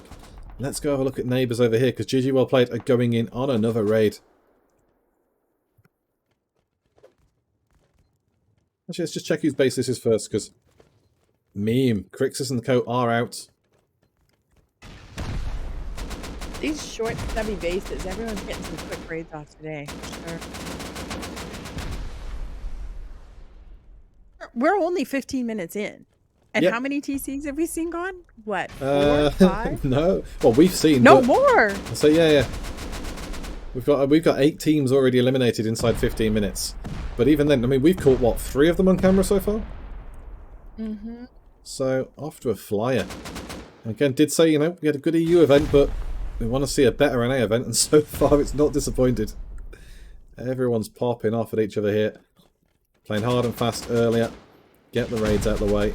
Speaker 1: Let's go have a look at neighbours over here, because GG well played are going in on another raid. Actually, let's just check whose base this is first, because Meme, Crixus and the Co are out.
Speaker 2: These short, stubby bases, everyone's getting some quick raids off today. For sure. We're only 15 minutes in. And
Speaker 1: Yep.
Speaker 2: how many TCs have we seen gone? What, 4, 5?
Speaker 1: No. Well, we've seen.
Speaker 2: No
Speaker 1: but,
Speaker 2: more!
Speaker 1: So yeah. We've got 8 teams already eliminated inside 15 minutes. But even then, I mean, we've caught, what, 3 of them on camera so far?
Speaker 2: Mm-hmm.
Speaker 1: So, off to a flyer. Again, did say, you know, we had a good EU event, but we want to see a better NA event, and so far it's not disappointed. Everyone's popping off at each other here. Playing hard and fast earlier. Get the raids out of the way.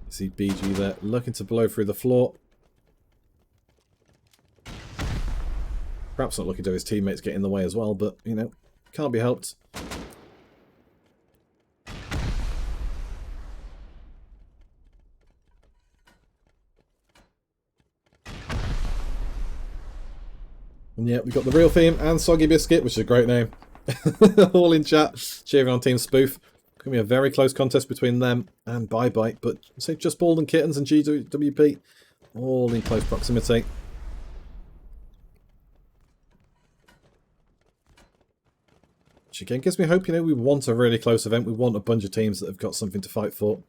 Speaker 1: You see BG there looking to blow through the floor. Perhaps not looking to his teammates get in the way as well, but, you know, can't be helped. And yeah, we've got the real theme and Soggy Biscuit, which is a great name. All in chat, cheering on Team Spoof. Going to be a very close contest between them and Bye Bye, but say Just Bald and Kittens and GWP, all in close proximity. Which again gives me hope, you know, we want a really close event. We want a bunch of teams that have got something to fight for,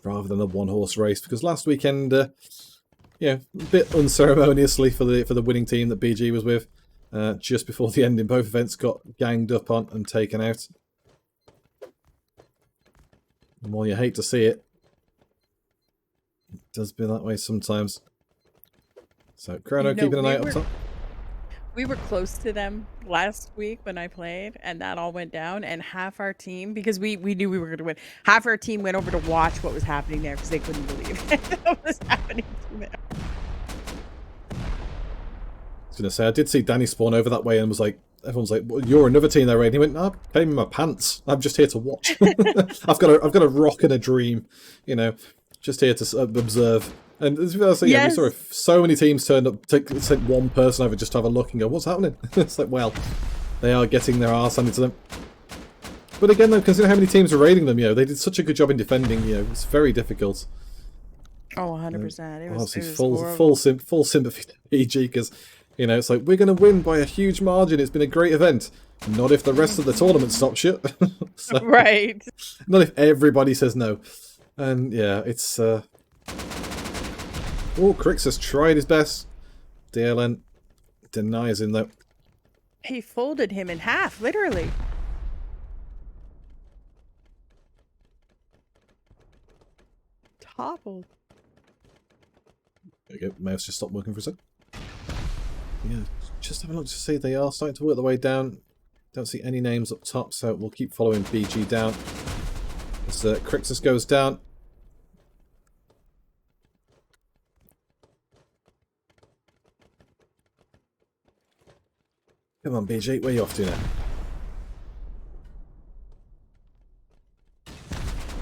Speaker 1: rather than a one-horse race. Because last weekend, yeah, a bit unceremoniously for the winning team that BG was with, just before the ending, both events got ganged up on and taken out. And while you hate to see it, it does be that way sometimes. So Chrono keeping an eye up top.
Speaker 2: We were close to them last week when I played, and that all went down. And half our team, because we knew we were going to win, half our team went over to watch what was happening there because they couldn't believe what was happening to them.
Speaker 1: I was going to say, I did see Danny spawn over that way and was like, everyone's like, well, you're another team there, right? And he went, no, I came in my pants. I'm just here to watch. I've got a rock and a dream, you know, just here to observe. And as I say, yeah, we saw so many teams turned up, sent one person over just to have a look and go, what's happening? It's like, well, they are getting their arse handed to them. But again, though, consider how many teams are raiding them, you know, they did such a good job in defending, you know, it's very difficult.
Speaker 2: Oh, 100%. It was,
Speaker 1: obviously, full sympathy to PG, because, you know, it's like, we're going to win by a huge margin. It's been a great event. Not if the rest of the tournament stops you. So,
Speaker 2: right.
Speaker 1: Not if everybody says no. And, yeah, it's... Oh, Crix has tried his best. DLN denies him, though.
Speaker 2: He folded him in half, literally. Toppled.
Speaker 1: There you go. Mouse just stopped working for a sec. Yeah, just have a look to see they are starting to work their way down. Don't see any names up top, so we'll keep following BG down. As Crixus goes down. Come on, BG, where are you off to now?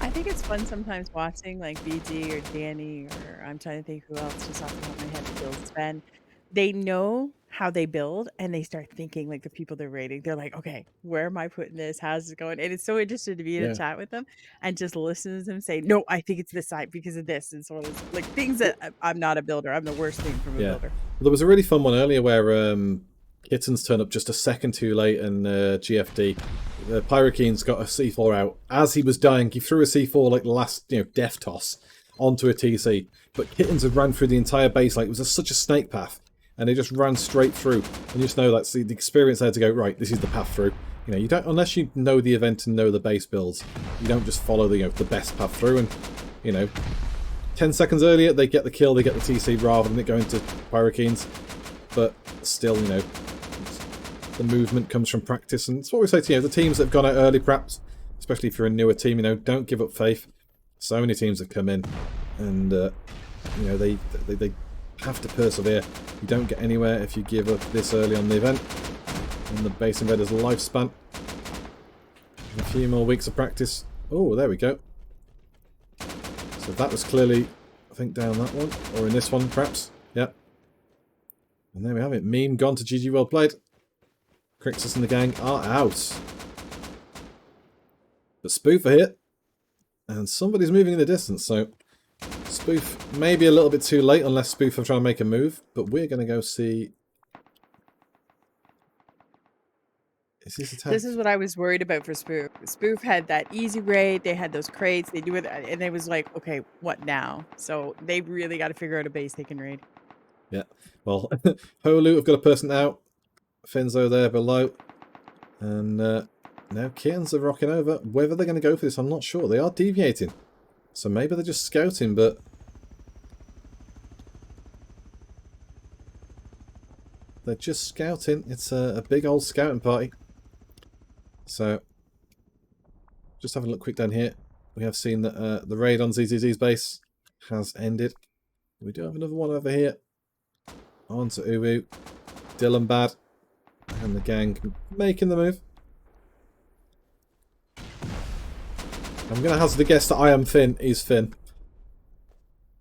Speaker 2: I think it's fun sometimes watching like BG or Danny, or I'm trying to think who else just off the top of my head builds Ben. They know how they build and they start thinking like the people they're rating. They're like, okay, where am I putting this? How's it going? And it's so interesting to be in a chat with them and just listen to them say, no, I think it's this side because of this. And sort of like things that I'm not a builder. I'm the worst thing from a builder.
Speaker 1: Well, there was a really fun one earlier where Kittens turned up just a second too late, and GFD, Pyrokene's got a C4 out. As he was dying, he threw a C4 like the last, you know, death toss onto a TC. But Kittens had ran through the entire base like it was such a snake path, and they just ran straight through. And you just know that's the experience there to go, right, this is the path through. You know, you don't, unless you know the event and know the base builds, you don't just follow the, you know, the best path through. And, you know, 10 seconds earlier, they get the kill, they get the TC rather than it going to Pyrokenes. But still, you know, the movement comes from practice, and it's what we say to, you know, the teams that have gone out early, perhaps, especially if you're a newer team, you know, don't give up faith. So many teams have come in, and you know, they have to persevere. You don't get anywhere if you give up this early on the event. In the base Invaders lifespan, a few more weeks of practice. Oh, there we go. So that was clearly, I think, down that one, or in this one, perhaps. Yeah. And there we have it. Meme gone to GG. Well played. Crixus and the gang are out. But Spoof are here. And somebody's moving in the distance, so Spoof may be a little bit too late unless Spoof are trying to make a move. But we're going to go see... Is this attack?
Speaker 2: This is what I was worried about for Spoof. Spoof had that easy raid. They had those crates. They do it, and it was like, okay, what now? So they really got to figure out a base they can raid.
Speaker 1: Yeah. Well, Holu have got a person out. Finzo there below. And now Kittens are rocking over. Whether they're going to go for this, I'm not sure. They are deviating. So maybe they're just scouting, but... they're just scouting. It's a big old scouting party. So, just having a look quick down here. We have seen that the raid on ZZZ's base has ended. We do have another one over here. On to Uwu, Dylan Bad, and the gang making the move. I'm going to hazard a guess that I am Finn is Finn.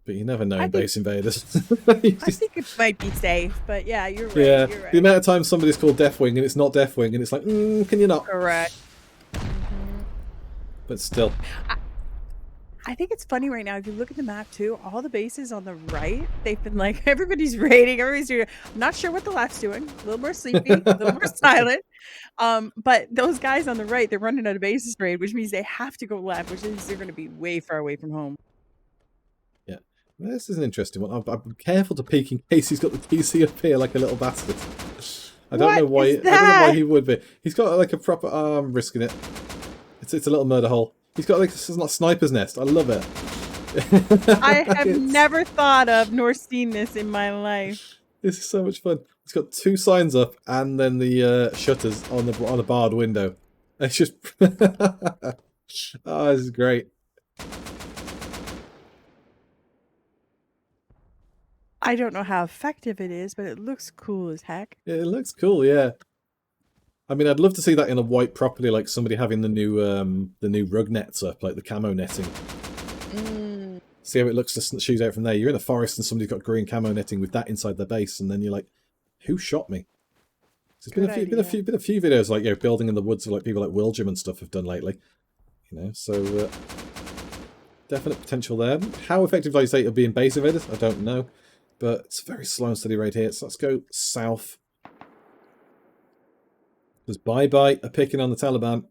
Speaker 1: But you never know in Base Invaders.
Speaker 2: I think it might be safe, but yeah, you're right.
Speaker 1: Yeah,
Speaker 2: you're right.
Speaker 1: the amount of times somebody's called Deathwing and it's not Deathwing, and it's like, can you not?
Speaker 2: Correct.
Speaker 1: But still.
Speaker 2: I think it's funny right now, if you look at the map too, all the bases on the right, they've been like, everybody's raiding, everybody's doing, I'm not sure what the left's doing, a little more sleepy, a little more silent. But those guys on the right, they're running out of bases raid, which means they have to go left, which means they're going to be way far away from home.
Speaker 1: Yeah, this is an interesting one. I'm careful to peek in case he's got the TC up here like a little bastard. I don't know why. I don't know why he would be. He's got like a proper arm risking it. It's a little murder hole. He's got like a sniper's nest. I love it.
Speaker 2: I have never thought of nor seen this in my life.
Speaker 1: This is so much fun. It's got 2 signs up and then the shutters on a barred window. It's just oh, this is great.
Speaker 2: I don't know how effective it is, but it looks cool as heck.
Speaker 1: Yeah, it looks cool, yeah. I mean, I'd love to see that in a white properly, like somebody having the new rug nets up, like the camo netting. See how it looks to shoot out from there. You're in a forest and somebody's got green camo netting with that inside their base, and then you're like, who shot me? So there's been a few videos like, you know, building in the woods of like people like Willjam and stuff have done lately. You know, so definite potential there. How effective, like you say, it'll be in base invaders, I don't know. But it's very slow and steady right here. So let's go south. There's bye-bye are picking on the Taliban.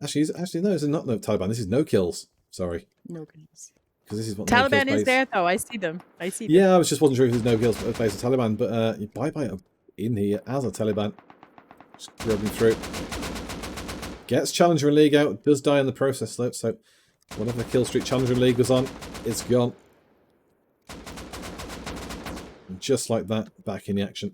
Speaker 1: Actually, no, this is not no Taliban. This is no kills. Sorry.
Speaker 2: No kills.
Speaker 1: Because this is what
Speaker 2: Taliban is there, though. I see them.
Speaker 1: Yeah, I was just wasn't sure if there's no kills based on Taliban, but bye-bye are in here as a Taliban. Just rubbing through. Gets Challenger and League out. Does die in the process, though. So whatever the kill streak Challenger and League was on, it's gone. And just like that, back in the action.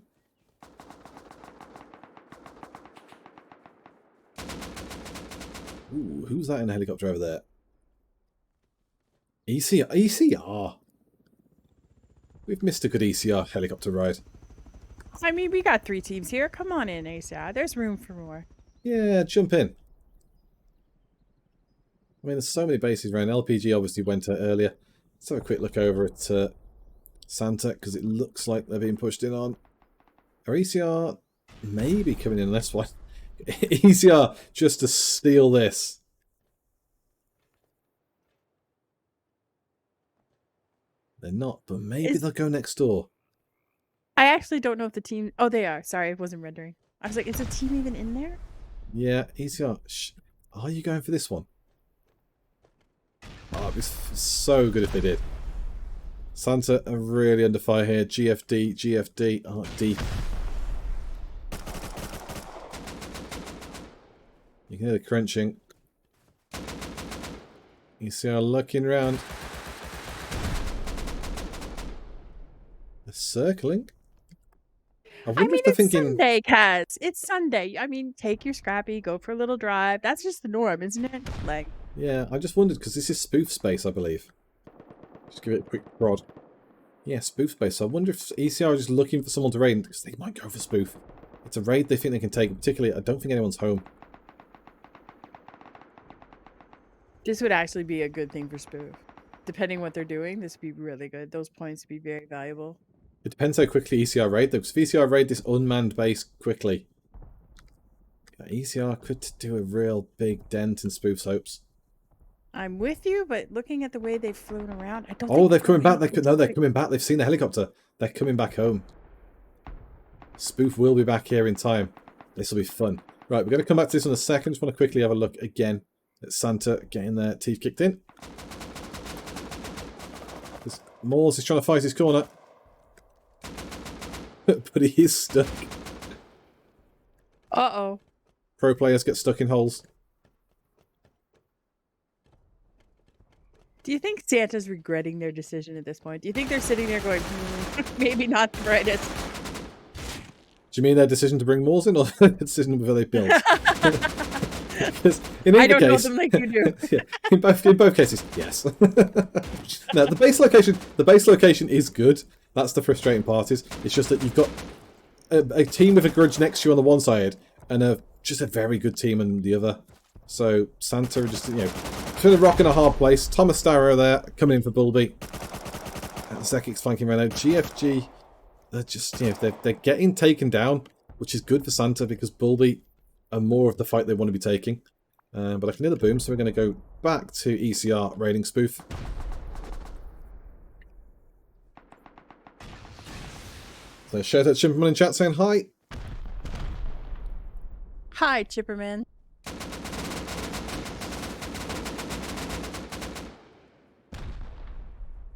Speaker 1: Ooh, who's that in a helicopter over there? ECR. We've missed a good ECR helicopter ride.
Speaker 2: I mean, we got 3 teams here. Come on in, ASA. There's room for more.
Speaker 1: Yeah, jump in. I mean, there's so many bases around. LPG obviously went out earlier. Let's have a quick look over at Santa, because it looks like they're being pushed in on. Are ECR maybe coming in on this one? ECR just to steal this. They're not, but maybe they'll go next door.
Speaker 2: I actually don't know if the team... Oh, they are. Sorry, I wasn't rendering. I was like, is the team even in there?
Speaker 1: Yeah, ECR. Are you going for this one? Oh, it'd be so good if they did. Santa are really under fire here. GFD. Oh, deep. You can hear the crunching. ECR looking round. They're circling. I mean, if they're thinking...
Speaker 2: Sunday, Kaz. It's Sunday. I mean, take your scrappy, go for a little drive. That's just the norm, isn't it? Like...
Speaker 1: Yeah, I just wondered, because this is spoof space, I believe. Just give it a quick prod. Yeah, spoof space. So I wonder if ECR are just looking for someone to raid, because they might go for spoof. It's a raid they think they can take. Particularly, I don't think anyone's home.
Speaker 2: This would actually be a good thing for spoof. Depending what they're doing, this would be really good. Those points would be very valuable.
Speaker 1: It depends how quickly ECR raid, though, because if ECR raid this unmanned base quickly, ECR could do a real big dent in spoof's hopes.
Speaker 2: I'm with you, but looking at the way they've flown around, I don't
Speaker 1: Oh, they're coming back. They're coming back. They've seen the helicopter. They're coming back home. Spoof will be back here in time. This will be fun. Right, we're going to come back to this in a second. Just want to quickly have a look again at Santa getting their teeth kicked in. Moores is trying to fight his corner. But he is stuck.
Speaker 2: Uh-oh.
Speaker 1: Pro players get stuck in holes.
Speaker 2: Do you think Santa's regretting their decision at this point? Do you think they're sitting there going, maybe not the brightest?
Speaker 1: you mean their decision to bring Moors in, or their decision whether they build? Because in
Speaker 2: I
Speaker 1: either
Speaker 2: don't know
Speaker 1: case,
Speaker 2: them like you do.
Speaker 1: yeah, in both cases, yes. No, the base location is good. That's the frustrating part. It's just that you've got a team with a grudge next to you on the one side, and just a very good team on the other. So Santa just, you know, put a rock in a hard place. Thomas Starrow there coming in for Bulby. And Zekic's flanking around. GFG, they're just, you know, they're getting taken down, which is good for Santa because Bulby are more of the fight they want to be taking. But I can hear the boom, so we're going to go back to ECR raiding Spoof. So shout out Chimperman in chat saying hi.
Speaker 2: Hi, Chipperman.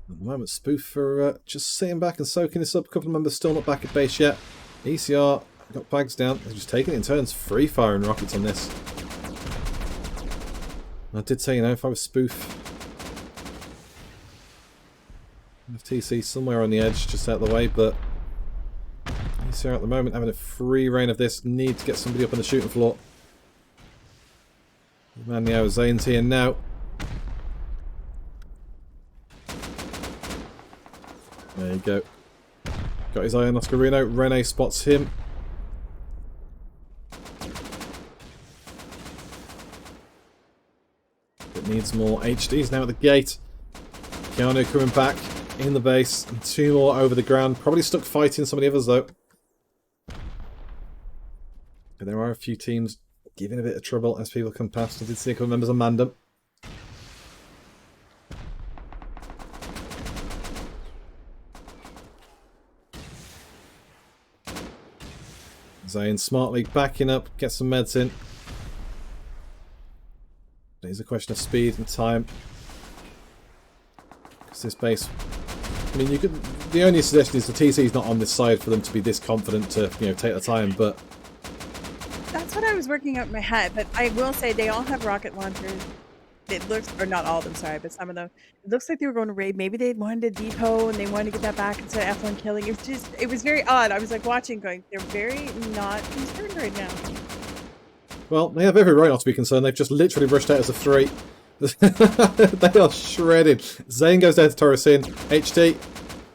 Speaker 1: At the moment, Spoof are just sitting back and soaking this up. A couple of members still not back at base yet. ECR got bags down. They're just taking it in turns, free firing rockets on this. I did say, you know, if I was Spoof, TC somewhere on the edge, just out of the way, but ECR at the moment having a free reign of this. Need to get somebody up on the shooting floor. Man, the Zane's here now. There you go. Got his eye on Oscarino. Rene spots him. It needs more HDs now at the gate. Keanu coming back in the base. And 2 more over the ground. Probably stuck fighting some of the others though. But there are a few teams giving a bit of trouble as people come past. I did see a couple of members of Mandem. Zane smartly backing up, get some meds in. It is a question of speed and time. Because this base, I mean, you could. The only suggestion is the TC is not on this side for them to be this confident to, you know, take the time. But
Speaker 2: That's what I was working out in my head. But I will say they all have rocket launchers. It looks, or not all of them, sorry, but some of them. It looks like they were going to raid. Maybe they wanted a depot and they wanted to get that back instead of F1 killing. It was very odd. I was like watching, going, they're very not concerned right now.
Speaker 1: well, they have every right not to be concerned. They've just literally rushed out as a 3. They are shredded. Zane goes down to Torresin. HD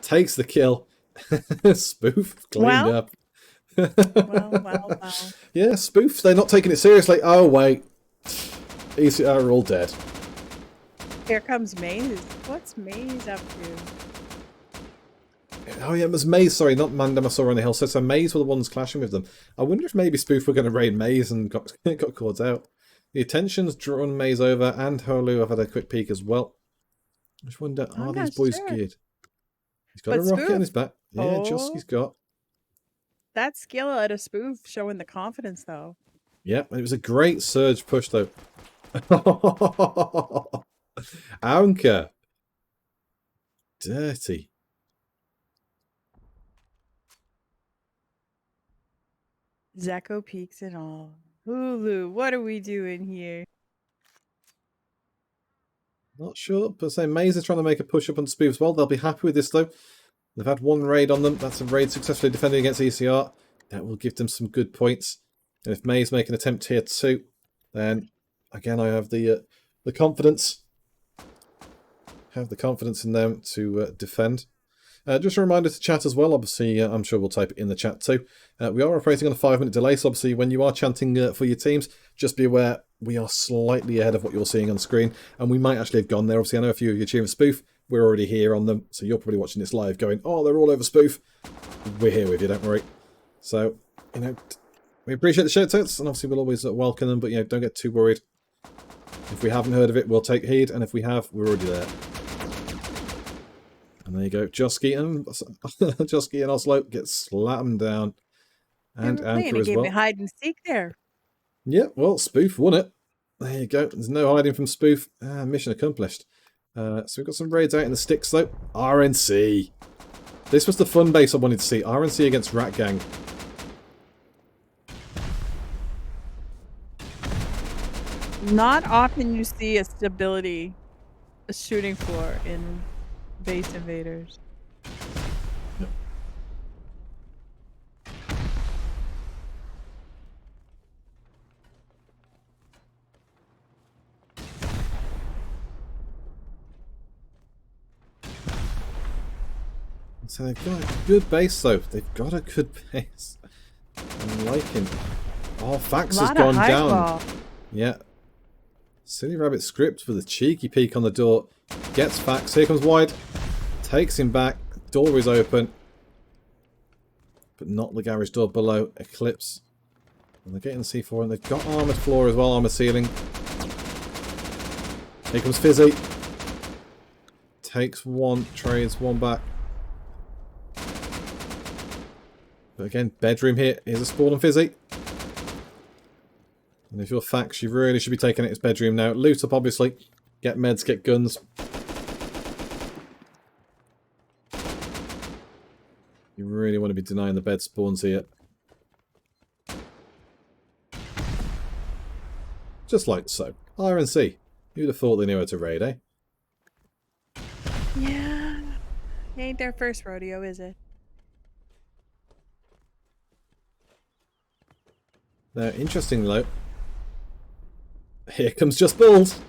Speaker 1: takes the kill. Spoof cleaned up.
Speaker 2: Well.
Speaker 1: Yeah, Spoof, they're not taking it seriously. Oh, wait. ECR are all dead.
Speaker 2: Here comes Maze. What's Maze up to?
Speaker 1: Oh, yeah, it was Maze, sorry, not Mandem I saw on the hill. So Maze were the ones clashing with them. I wonder if maybe Spoof were going to raid Maze and got caught out. The attention's drawn Maze over, and Holu have had a quick peek as well. I just wonder, are these boys geared? He's got a rocket on his back. Yeah, Joski's got.
Speaker 2: That skill out of Spoof showing the confidence, though.
Speaker 1: Yeah, it was a great surge push, though. Anka. Dirty.
Speaker 2: Zeko peaks and all. Hulu, what are we doing here?
Speaker 1: Not sure, but say Maze is trying to make a push up on Spoof as well. They'll be happy with this, though. They've had 1 raid on them. That's a raid successfully defending against ECR. That will give them some good points. And if Maze make an attempt here too, then again I have the confidence. Have the confidence in them to defend. Just a reminder to chat as well. Obviously, I'm sure we'll type it in the chat too. We are operating on a 5-minute delay, so obviously when you are chanting for your teams, just be aware we are slightly ahead of what you're seeing on screen, and we might actually have gone there. Obviously, I know a few of you are cheering for Spoof. We're already here on them, so you're probably watching this live going, oh, they're all over Spoof. We're here with you, don't worry. So, you know, we appreciate the shout-outs, and obviously we'll always welcome them, but, you know, don't get too worried. If we haven't heard of it, we'll take heed, and if we have, we're already there. And there you go. Joski and Oslo get slammed down. And Anchor as well.
Speaker 2: Hide and seek there.
Speaker 1: Yeah, well, Spoof won it. There you go. There's no hiding from Spoof. Mission accomplished. So we've got some raids out in the sticks, though. RNC. This was the fun base I wanted to see. RNC against Rat Gang.
Speaker 2: Not often you see a stability, a shooting floor in base invaders.
Speaker 1: So they've got a good base, though. They've got a good base. I'm liking. Oh, Fax has gone down.
Speaker 2: Ball.
Speaker 1: Yeah. Silly Rabbit Script with a cheeky peek on the door. Gets Fax. Here comes Wide. Takes him back. Door is open. But not the garage door below. Eclipse. And they're getting C4 and they've got armoured floor as well. Armoured ceiling. Here comes Fizzy. Takes one. Trades one back. But again, bedroom here. Here's a spawn and Fizzy. And if you're Fax, you really should be taking it as bedroom now. Loot up, obviously. Get meds, get guns. You really want to be denying the bed spawns here. Just like so. RNC. Who'd have thought they knew how to raid, eh?
Speaker 2: Yeah. It ain't their first rodeo, is it?
Speaker 1: Now, interesting though. Here comes Just Balls.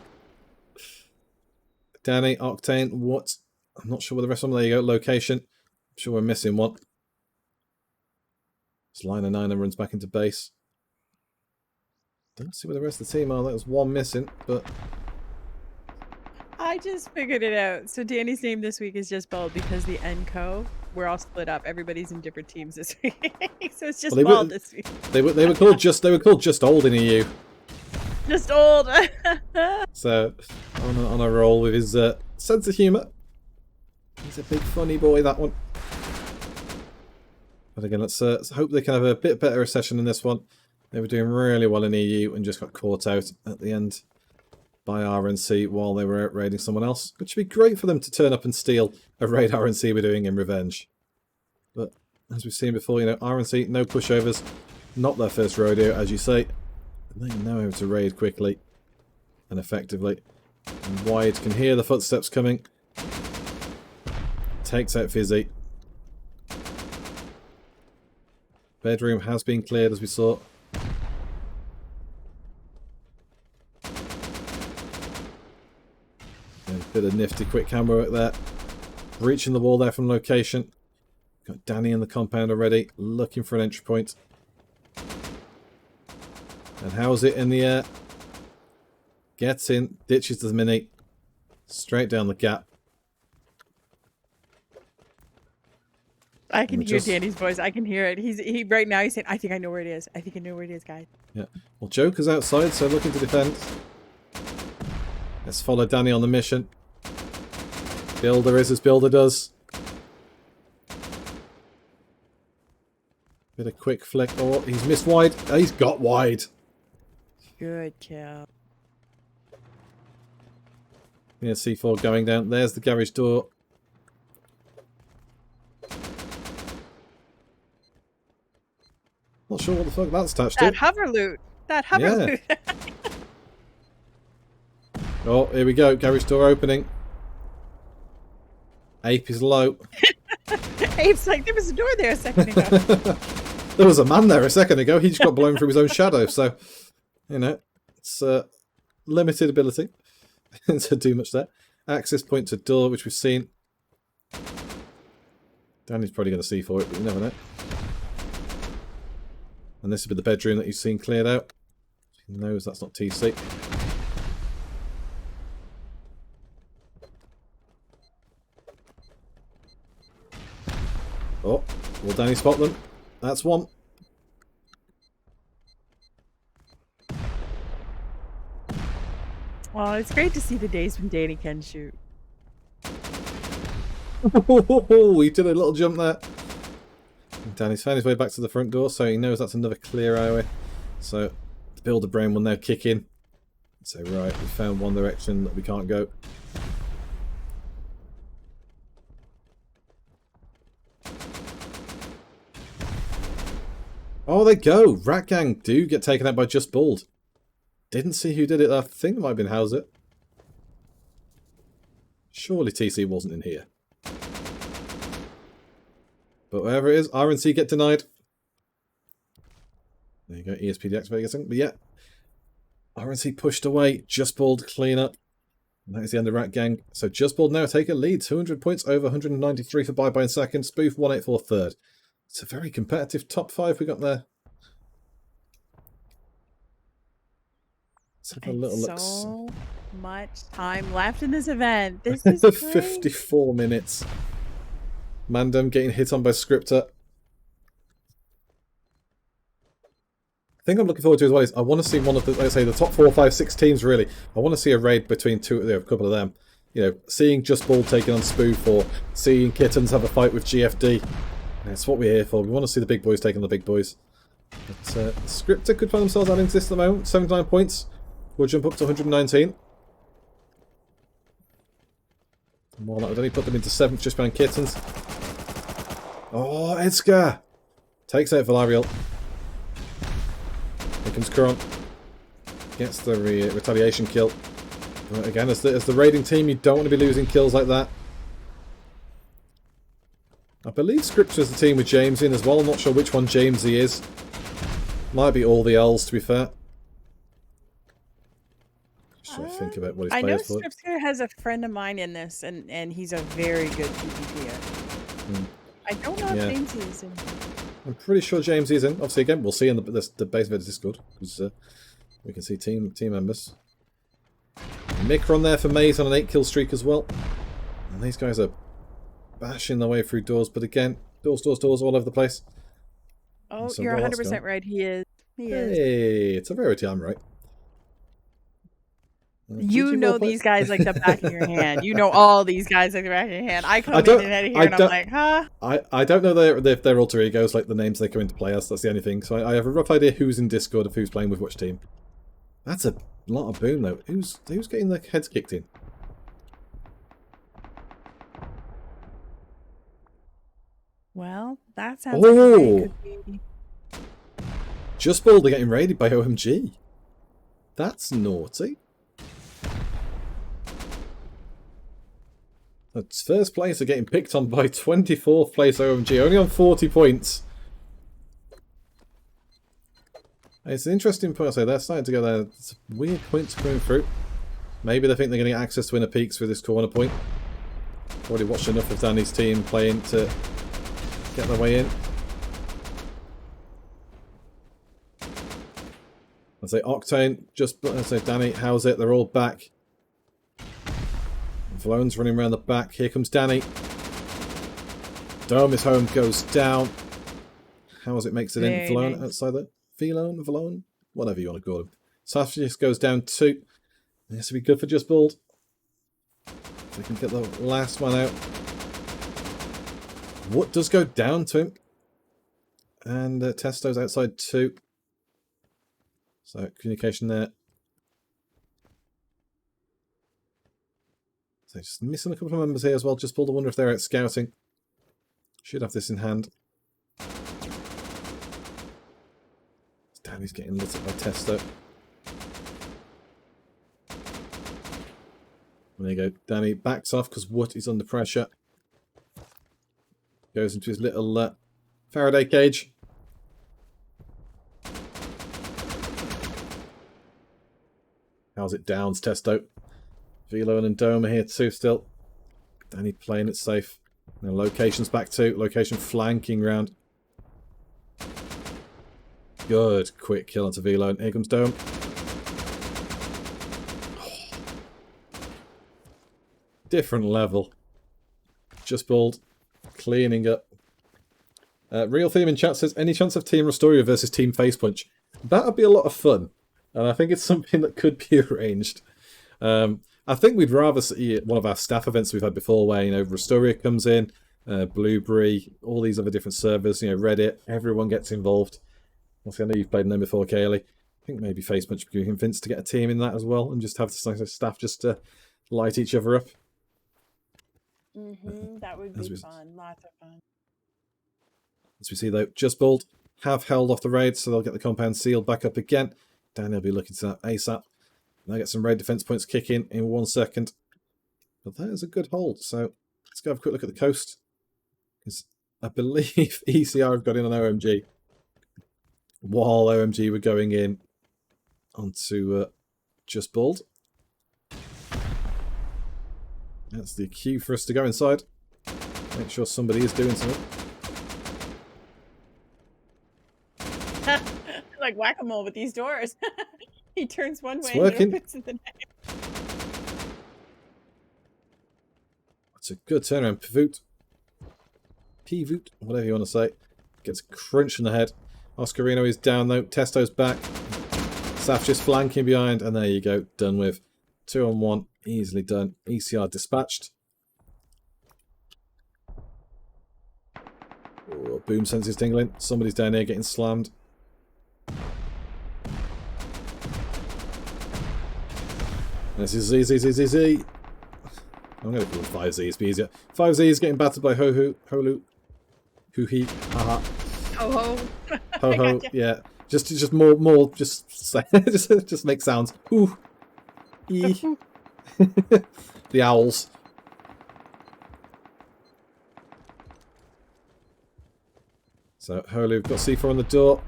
Speaker 1: Danny, Octane, what? I'm not sure where the rest of them. There you go. Location. I'm sure we're missing one. It's line of 9 and runs back into base. Don't see where the rest of the team are. There's one missing, but
Speaker 2: I just figured it out. So Danny's name this week is Just Bald because the NCO, we're all split up. everybody's in different teams this week. So it's just Bald this week.
Speaker 1: They were called just old in EU.
Speaker 2: Just old.
Speaker 1: So on a roll with his sense of humour. He's a big funny boy, that one. But again, let's hope they can have a bit better session in this one. They were doing really well in EU and just got caught out at the end by RNC while they were out raiding someone else. Which would be great for them to turn up and steal a raid RNC were doing in revenge. But as we've seen before, you know, RNC, no pushovers. Not their first rodeo, as you say. And they know how to raid quickly and effectively. And Wide can hear the footsteps coming. Takes out Fizzy. Bedroom has been cleared, as we saw. And a bit of nifty quick camera work there. Reaching the wall there from location. Got Danny in the compound already, looking for an entry point. And how's it in the air? Gets in, ditches the mini. Straight down the gap.
Speaker 2: I can hear Danny's voice. I can hear it. He right now he's saying, I think I know where it is. I think I know where it is, guys.
Speaker 1: Yeah. Well, Joker's outside, so looking to defend. Let's follow Danny on the mission. Builder is as Builder does. Bit of quick flick. Oh, he's missed Wide. Oh, he's got Wide.
Speaker 2: Good kill.
Speaker 1: Yeah, C4 going down. There's the garage door. Not sure what the fuck that's attached to.
Speaker 2: That hover loot. That hover loot.
Speaker 1: Oh, here we go. Garage door opening. Ape is low.
Speaker 2: Ape's like, there was a door there a second ago.
Speaker 1: There was a man there a second ago. He just got blown through his own shadow. So, you know, it's limited ability to do much there. Access point to door, which we've seen. Danny's probably going to see for it, but you never know. And this will be the bedroom that you've seen cleared out. He knows that's not TC. Oh, will Danny spot them? That's one.
Speaker 2: Well, it's great to see the days when Danny can shoot.
Speaker 1: He did a little jump there. Danny's found his way back to the front door, so he knows that's another clear highway. So the builder brain will now kick in and say, right, we found one direction that we can't go. Oh, they go! Rat Gang do get taken out by Just Bald. Didn't see who did it. I think it might have been Hauser. Surely TC wasn't in here. But wherever it is, RNC get denied. There you go, ESP deactivated, I think. But yeah, RNC pushed away. Just Bald clean up. And that is the end of Rat Gang. So Just Bald now take a lead. 200 points over 193 for Bye Bye in second. Spoof 184 third. It's a very competitive top 5 we got there. Let's have a little look.
Speaker 2: So much time left in this event. This is great.
Speaker 1: 54 minutes. Mandem getting hit on by Scripter. The thing I'm looking forward to as well is I want to see one of the, let's say, the top 4, 5, 6 teams, really. I want to see a raid between a couple of them. You know, seeing Just Bald taking on Spoof, or seeing Kittens have a fight with GFD. That's what we're here for. We want to see the big boys taking on the big boys. But Scripter could find themselves adding to this at the moment. 79 points. We'll jump up to 119. More that would only put them into 7th just behind Kittens. Oh, Edgar! Takes out Valariel. Here comes Kuron. Gets the retaliation kill. But again, as the raiding team, you don't want to be losing kills like that. I believe Scripture is the team with James in as well. I'm not sure which one James he is. Might be all the L's, to be fair. Just trying to think about what he's playing for.
Speaker 2: I know Scripture has a friend of mine in this, and he's a very good PvPer. I don't know if James is in.
Speaker 1: I'm pretty sure James is in. Obviously, again, we'll see in the base of it Discord, because we can see team members. Micron there for Maze on an 8-kill streak as well. And these guys are bashing their way through doors, but again, doors all over the place.
Speaker 2: Oh, so you're 100% right. He is.
Speaker 1: Hey, it's a rarity, I'm right.
Speaker 2: You know these guys like the back of your hand. You know all these guys like the back of your hand. I come in here and I'm like, huh?
Speaker 1: I don't know their alter egos, like the names they come into play as. That's the only thing. So I have a rough idea who's in Discord of who's playing with which team. That's a lot of boom though. Who's getting their heads kicked in?
Speaker 2: Well, that sounds like it could be.
Speaker 1: Just Bald are getting raided by OMG. That's naughty. That's first place are getting picked on by 24th place OMG, only on 40 points. It's an interesting point. I say they're starting to go there. It's weird points going through. Maybe they think they're going to get access to Inner Peaks through this corner point. Already watched enough of Danny's team playing to get their way in. I say Octane, I say Danny, how's it? They're all back. Valone's running around the back. Here comes Danny. Dome is home, goes down. How's it makes it in? Valone outside there. Valone? Whatever you want to call him. Safis goes down 2. This will be good for Just Bald. If they can get the last one out. What does go down to him? And Testo's outside 2. So communication there. So just missing a couple of members here as well. Just Bald, I wonder if they're out scouting. Should have this in hand. Danny's getting lit up by Testo. There you go. Danny backs off because Wood is under pressure. Goes into his little Faraday cage. How's it downs, Testo? Velo and Dome are here too still. Danny playing it safe. Now location's back too. Location flanking round. Good. Quick kill onto Velo. And here comes Dome. Different level. Just Bald. Cleaning up. Real Theme in chat says, any chance of Team Rustoria versus Team Face Punch? That would be a lot of fun. And I think it's something that could be arranged. I think we'd rather see one of our staff events we've had before where, Rustoria comes in, Blueberry, all these other different servers, Reddit, everyone gets involved. Obviously, I know you've played in them before, Kailey. I think maybe Face Punch would be convinced to get a team in that as well and just have the staff just to light each other up.
Speaker 2: That would be fun. Lots of fun.
Speaker 1: As we see, though, Just Bald have held off the raid, so they'll get the compound sealed back up again. Danny will be looking to that ASAP. They'll get some raid defense points kicking in 1 second. But that is a good hold, so let's go have a quick look at the coast. Because I believe ECR have got in on OMG. While OMG were going in onto Just Bald. That's the cue for us to go inside. Make sure somebody is doing something.
Speaker 2: Like whack-a-mole with these doors. He turns one way
Speaker 1: working.
Speaker 2: and it opens in the next.
Speaker 1: That's a good turnaround. Pivot, whatever you want to say. Gets a crunch in the head. Oscarino is down though. Testo's back. Saf just flanking behind. And there you go. Done with. 2 on 1. Easily done. ECR dispatched. Oh, boom senses tingling. Somebody's down here getting slammed. This is Z. I'm going to call them 5Zs, be easier. 5Zs getting battered by Holu. Hoo-hee. Haha.
Speaker 2: Ho-ho.
Speaker 1: Ho-ho. Yeah. Just more, just say, just make sounds. Ooh. E. The owls. So, Holu, got C4 on the door.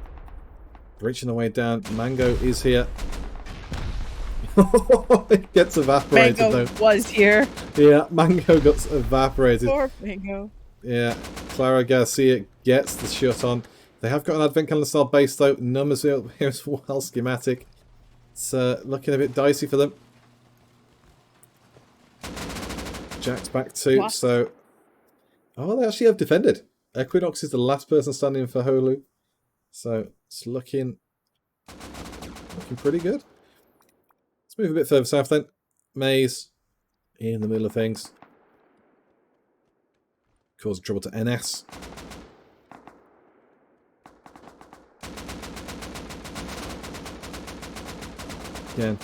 Speaker 1: Reaching the way down. Mango is here. It gets evaporated
Speaker 2: Mango
Speaker 1: though.
Speaker 2: was here.
Speaker 1: Yeah, Mango got evaporated.
Speaker 2: Poor Mango.
Speaker 1: Yeah, Clara Garcia gets the shot on. They have got an Advent Calendar style base though. Numbers here as well, schematic. It's looking a bit dicey for them. Jack's back too,
Speaker 2: What?
Speaker 1: so... Oh, they actually have defended. Equinox is the last person standing for Holu. So, it's looking pretty good. Let's move a bit further south then. Maze in the middle of things. Cause trouble to NS. Again.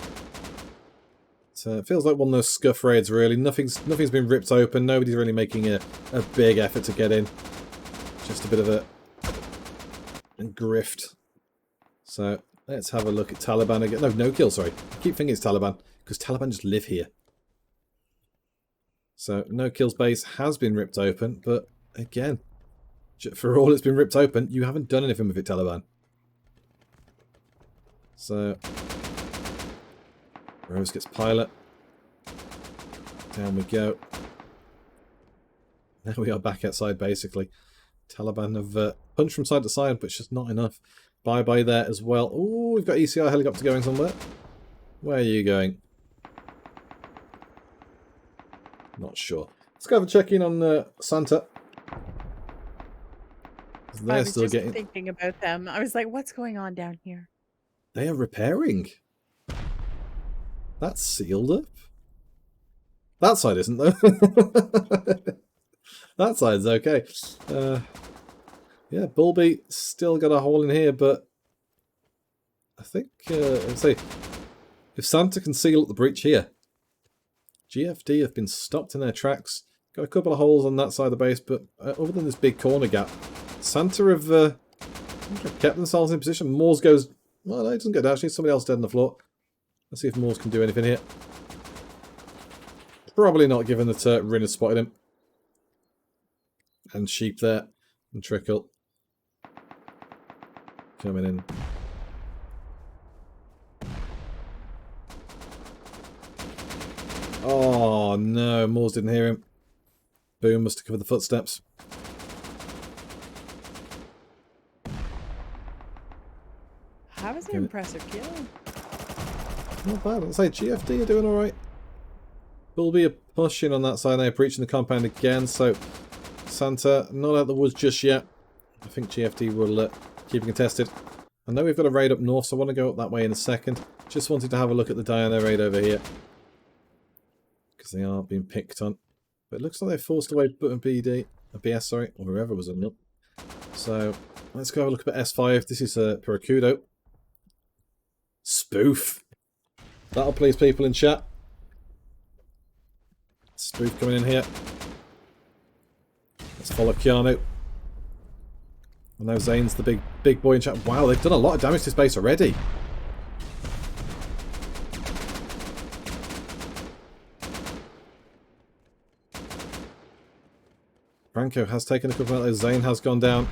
Speaker 1: So it feels like one of those scuff raids really. Nothing's been ripped open. Nobody's really making a big effort to get in. Just a bit of a grift. So let's have a look at Taliban again. No kill, sorry. I keep thinking it's Taliban, because Taliban just live here. So no kills base has been ripped open, but again, for all it's been ripped open, you haven't done anything with it, Taliban. So Rose gets pilot. Down we go. Now we are back outside basically. Taliban have punched from side to side, but it's just not enough. Bye-bye there as well. Ooh, we've got ECR helicopter going somewhere. Where are you going? Not sure. Let's go have a check-in on Santa. They're
Speaker 2: I was
Speaker 1: still
Speaker 2: just
Speaker 1: getting...
Speaker 2: thinking about them. I was like, what's going on down here?
Speaker 1: They are repairing. That's sealed up. That side isn't, though. That side's okay. Yeah, Bulby still got a hole in here, but I think, let's see, if Santa can seal up the breach here, GFD have been stopped in their tracks. Got a couple of holes on that side of the base, but other than this big corner gap, Santa have kept themselves in position. Moores goes, well, no, he doesn't go down. Actually, somebody else dead on the floor. Let's see if Moores can do anything here. Probably not, given that Rin has spotted him. And Sheep there. And Trickle. Coming in. Oh, no. Moores didn't hear him. Boom must have covered the footsteps.
Speaker 2: That was an impressive kill.
Speaker 1: Not bad. I'd say GFD are doing alright. Bulby are pushing on that side. They're breaching the compound again. So Santa not out the woods just yet. I think GFD will keep it contested. I know we've got a raid up north, so I want to go up that way in a second. Just wanted to have a look at the Diana raid over here. Because they are being picked on. But it looks like they've forced away BS, sorry, or whoever was on up. So let's go have a look at S5. This is Piracudo. Spoof. That'll please people in chat. Spoof coming in here. Let's follow Keanu. I know Zane's the big boy in chat. Wow, they've done a lot of damage to this base already. Franco has taken a couple of those. Zane has gone down.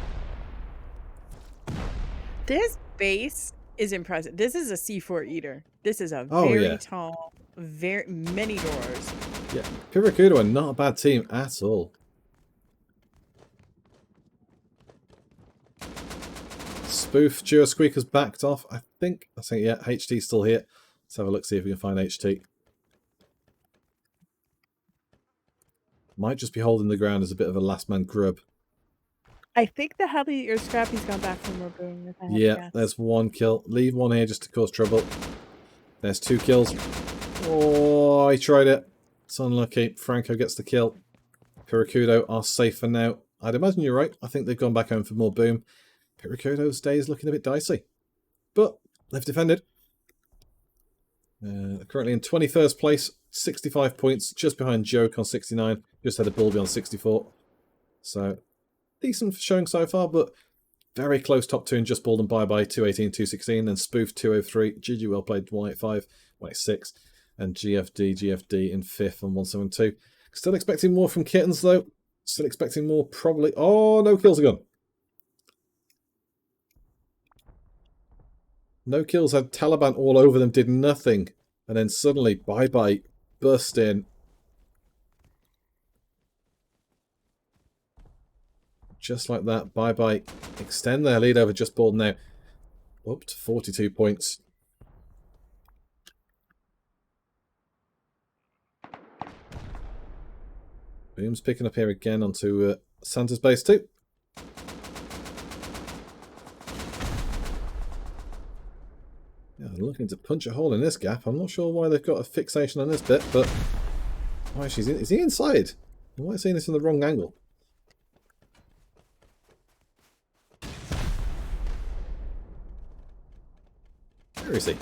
Speaker 2: This base is impressive. This is a C4 eater. This is a
Speaker 1: Oh,
Speaker 2: very
Speaker 1: yeah.
Speaker 2: tall, very many doors.
Speaker 1: Yeah, Piracuda are not a bad team at all. Spoof Geo Squeaker's backed off. I think, yeah, HT's still here. Let's have a look, see if we can find HT. Might just be holding the ground as a bit of a last man grub.
Speaker 2: I think the heli or Scrappy's gone back from Raboon.
Speaker 1: Yeah, there's one kill. Leave one here just to cause trouble. There's 2 kills. Oh, he tried it. It's unlucky. Franco gets the kill. Piracudo are safe for now. I'd imagine you're right. I think they've gone back home for more boom. Piracudo's day is looking a bit dicey. But they've defended. Currently in 21st place, 65 points, just behind Joke on 69. Just had a Bulby on 64. So, decent showing so far, but very close top 2 in Just Bald and Bye-Bye, 218, 216. Then Spoof, 203. GG Well Played, 185, 186. And GFD in 5th on 172. Still expecting more from Kittens, though. Still expecting more, probably. Oh, no kills are gone. No kills, had Taliban all over them, did nothing. And then suddenly, Bye-Bye burst in. Just like that, Bye-Bye extend their lead over Just Bald now. Up to 42 points. Boom's picking up here again onto Santa's base too. Yeah, they're looking to punch a hole in this gap. I'm not sure why they've got a fixation on this bit, but... Oh, actually, is he inside? I might have seen this in the wrong angle. Where is he?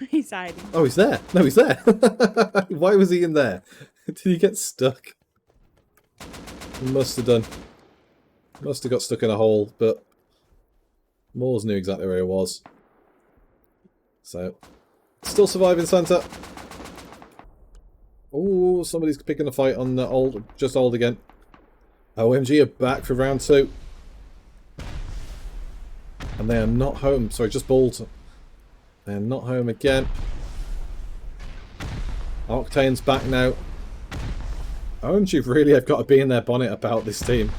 Speaker 2: He's hiding.
Speaker 1: Oh, he's there. No, he's there. Why was he in there? Did he get stuck? He must have done. Must have got stuck in a hole, but Moores knew exactly where he was. So, still surviving Santa. Oh, somebody's picking a fight on the just old again. OMG are back for round 2. And they are not home. Sorry, Just Bald. They are not home again. Octane's back now. OMG really have got to be in their bonnet about this team.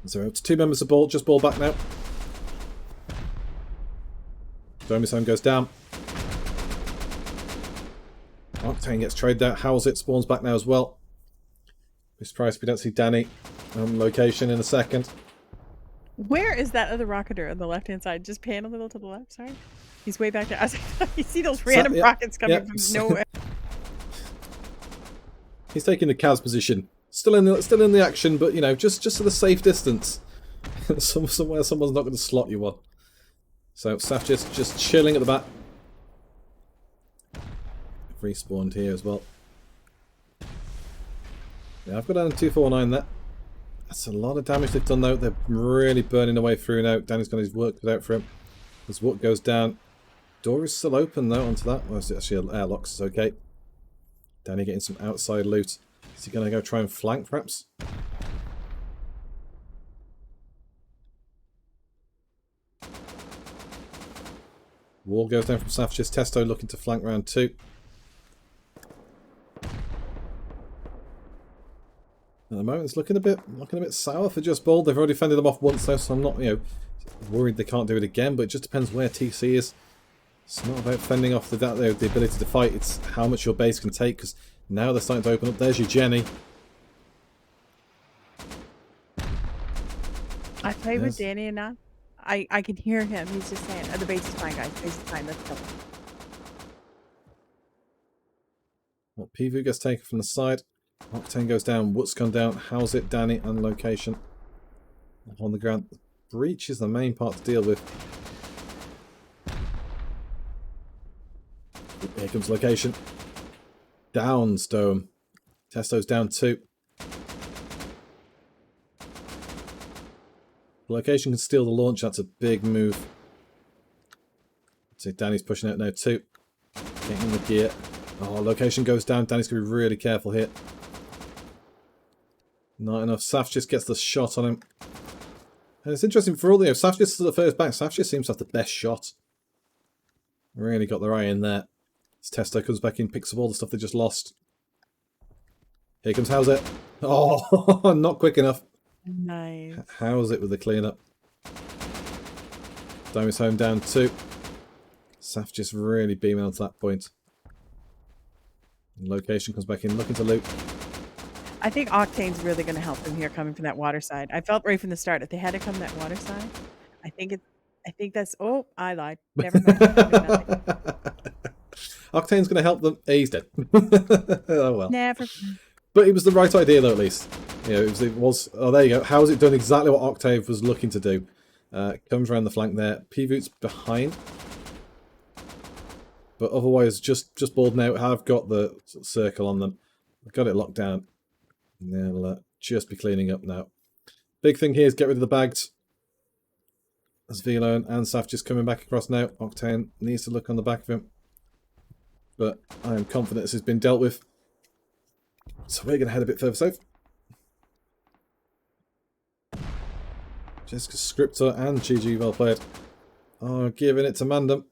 Speaker 1: So it's 2 members of Ball, Just Ball back now. Domi's home goes down. Octane gets traded out. How's it? Spawns back now as well. Be surprised if we don't see Danny on location in a second.
Speaker 2: Where is that other rocketer on the left-hand side? Just pan a little to the left, sorry. He's way back there. I was like, you see those random rockets coming from nowhere.
Speaker 1: He's taking the Kaz position. Still in the action, but you know, just at a safe distance. Somewhere someone's not going to slot you one. So Saf just chilling at the back. Respawned here as well. Yeah, I've got down 249 there. That's a lot of damage they've done though. They're really burning their way through now. Danny's got his work cut out for him. His work goes down. Door is still open though onto that. Well, it's actually airlocks, it's okay. Danny getting some outside loot. Is he going to go try and flank perhaps? Wall goes down from Savages. Testo looking to flank round 2. At the moment, it's looking a bit sour for Just Bald. They've already fended them off once though, so I'm not, worried they can't do it again. But it just depends where TC is. It's not about fending off the ability to fight. It's how much your base can take. Because now they're starting to open up. There's your Jenny.
Speaker 2: I played with Danny and now I can hear him. He's just saying, the base is fine, guys. Base is fine. Let's go.
Speaker 1: Well, Pivu gets taken from the side. Octane goes down. Woot's gone down. How's it? Danny and location. On the ground. Breach is the main part to deal with. Here comes location. Down Stone. Testo's down 2. Location can steal the launch. That's a big move. See, Danny's pushing out now too. Getting the gear. Oh, location goes down. Danny's going to be really careful here. Not enough. Saf just gets the shot on him. And it's interesting for all the... Saf just to the first back. Saf just seems to have the best shot. Really got their eye in there. This Testo comes back in, picks up all the stuff they just lost. Here comes How's It. Oh, not quick enough.
Speaker 2: Nice.
Speaker 1: How's It with the cleanup. Diamond's home down 2. Saf just really beaming onto that point. Location comes back in, looking to loot.
Speaker 2: I think Octane's really going to help them here coming from that water side. I felt right from the start if they had to come that water side. I think that's... Oh, I lied. Never mind.
Speaker 1: Octane's going to help them. He's dead. Oh well.
Speaker 2: Never.
Speaker 1: But it was the right idea though, at least. You know, it was. Oh, there you go. How's it done exactly what Octave was looking to do? Comes around the flank there. P-Voot's behind. But otherwise, just balled out. I've got the circle on them. I've got it locked down. And they'll just be cleaning up now. Big thing here is get rid of the bags. As Velo and Saf just coming back across now. Octane needs to look on the back of him. But I am confident this has been dealt with. So we're going to head a bit further south. Jessica Scriptor and GG, well played. Oh, giving it to Mandem.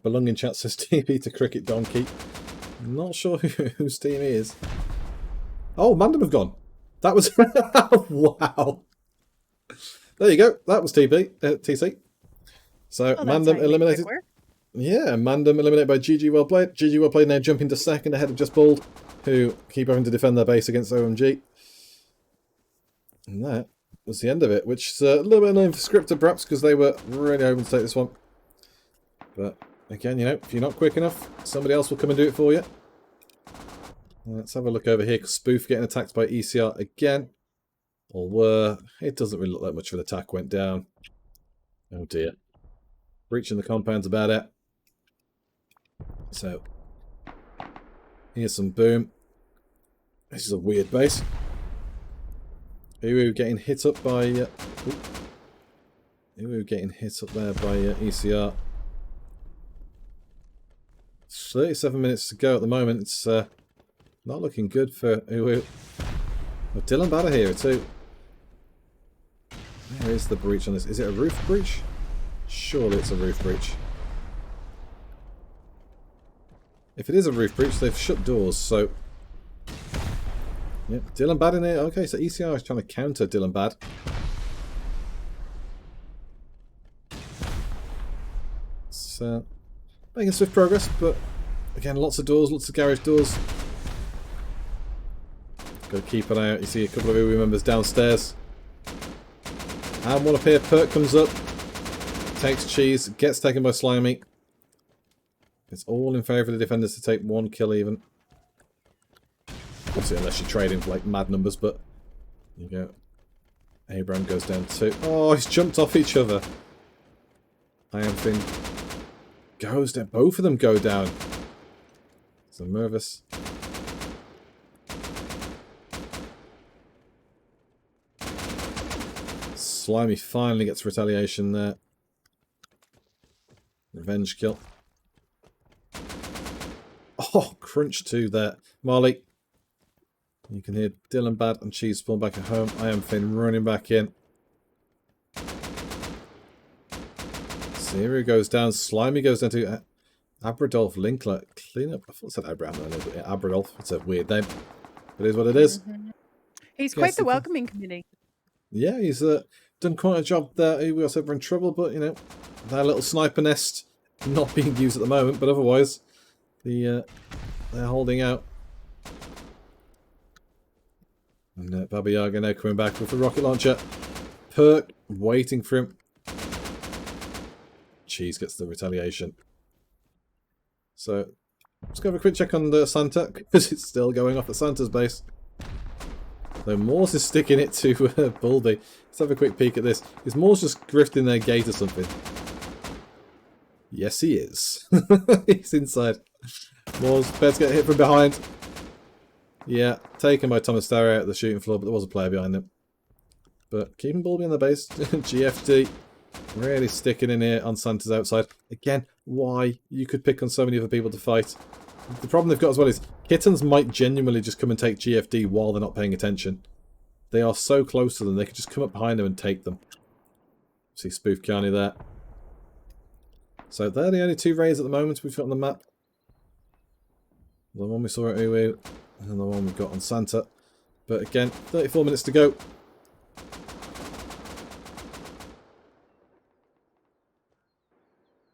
Speaker 1: Belonging chat says TP to Cricket Donkey. Not sure whose team he is. Oh, Mandem have gone. That was... Wow. There you go. That was TC. So, Mandem eliminated. Yeah, Mandem eliminated by GG, well played. GG, well played now jumping to second ahead of Just Bald, who keep having to defend their base against OMG. And that was the end of it, which is a little bit annoying for Scriptor, perhaps, because they were really hoping to take this one. But, again, you know, if you're not quick enough, somebody else will come and do it for you. Let's have a look over here. Spoof getting attacked by ECR again. Or were. It doesn't really look like much of an attack went down. Oh dear. Breaching the compound's about it. So, here's some boom. This is a weird base. Uwu getting hit up by... Uwu getting hit up there by ECR. 37 minutes to go at the moment. It's not looking good for Uwu. Oh, Dylan Batter here too. Where is the breach on this? Is it a roof breach? Surely it's a roof breach. If it is a roof breach, they've shut doors, so... Yep, Dylan Bad in here. Okay, so ECR is trying to counter Dylan Bad. It's making swift progress, but again, lots of doors, lots of garage doors. Got to keep an eye out. You see a couple of UWI members downstairs. And one up here. Perk comes up. Takes cheese. Gets taken by Slimy. It's all in favour of the defenders to take 1 kill even. Obviously, unless you're trading for like mad numbers, but there you go. Abraham goes down 2. Oh, he's jumped off each other. I am thin. Goes down. Both of them go down. So Mervis. Slimy finally gets retaliation there. Revenge kill. Oh, crunch 2 there. Marley. You can hear Dylan Bad and Cheese spawn back at home. I am Finn running back in. Zero goes down. Slimy goes down to Abradolf Linkler. Clean up. I thought it said Abraham. Abradolf. It's a weird name. It is what it is.
Speaker 2: He's quite the welcoming committee.
Speaker 1: Yeah, he's done quite a job there. He was ever in trouble, but you know, that little sniper nest not being used at the moment, but otherwise, they're holding out. And Baba Yaga now coming back with the rocket launcher. Perk waiting for him. Cheese gets the retaliation. So, let's go have a quick check on the Santa, because it's still going off at Santa's base. Though Morse is sticking it to Bulby. Let's have a quick peek at this. Is Morse just grifting their gate or something? Yes, he is. He's inside. Morse, Bed's get hit from behind. Yeah, taken by Thomas Starry out of the shooting floor, but there was a player behind him. But keeping Bulby on the base. GFD really sticking in here on Santa's outside. Again, why? You could pick on so many other people to fight. The problem they've got as well is Kittens might genuinely just come and take GFD while they're not paying attention. They are so close to them, they could just come up behind them and take them. See Spoof Carney there. So they're the only two raids at the moment we've got on the map. The one we saw at Uwu and the one we've got on Santa. But again, 34 minutes to go.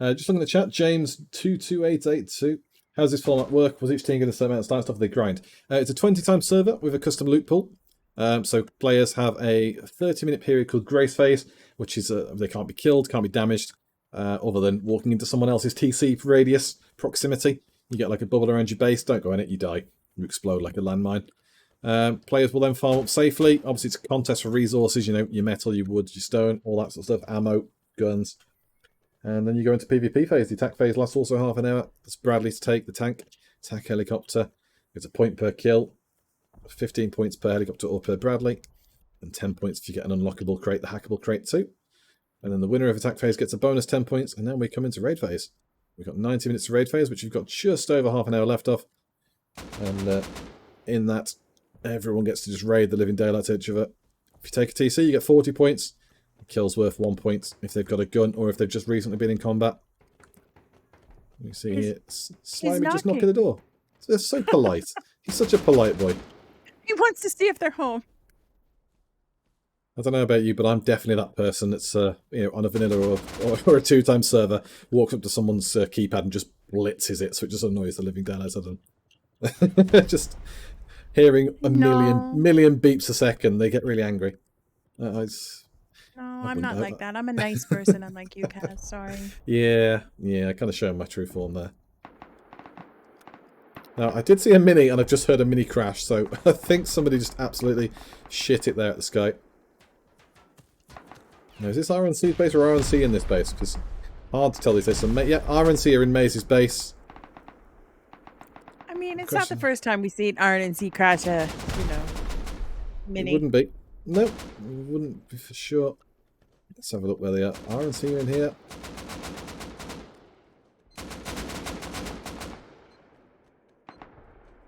Speaker 1: Just looking at the chat, James22882. How's this format work? Was each team going to set amount of start stuff they grind? It's a 20-time server with a custom loot pool. So players have a 30-minute period called Grace Phase, which is they can't be killed, can't be damaged, other than walking into someone else's TC radius proximity. You get like a bubble around your base, don't go in it, you die. You explode like a landmine. Players will then farm up safely. Obviously it's a contest for resources, you know, your metal, your wood, your stone, all that sort of stuff, ammo, guns. And then you go into PvP phase. The attack phase lasts also half an hour. That's Bradley to take the tank. Attack helicopter. It's a point per kill. 15 points per helicopter or per Bradley. And 10 points if you get an unlockable crate, the hackable crate too. And then the winner of attack phase gets a bonus 10 points. And then we come into raid phase. We've got 90 minutes to raid phase, which you've got just over half an hour left of. And in that, everyone gets to just raid the living daylights out of each other. If you take a TC, you get 40 points. Kill's worth 1 point if they've got a gun or if they've just recently been in combat. You see here, Slimy just knocking the door. They're so polite. He's such a polite boy.
Speaker 2: He wants to see if they're home.
Speaker 1: I don't know about you, but I'm definitely that person that's you know, on a vanilla or a two-time server, walks up to someone's keypad and just blitzes it, so it just annoys the living daylights out of them. Just hearing a million beeps a second, they get really angry.
Speaker 2: No, I'm not like that. I'm a nice person, unlike you, Kaz. Sorry.
Speaker 1: Yeah, I kind of showing my true form there. Now, I did see a mini, and I've just heard a mini crash, so I think somebody just absolutely shit it there at the sky. Now, is this RNC's base or RNC in this base? Because hard to tell these days. So, yeah, RNC are in Maze's base.
Speaker 2: I mean, it's not the first time we see RNC crash a, mini.
Speaker 1: It wouldn't be. Nope, it wouldn't be for sure. Let's have a look where they are. RNC are in here.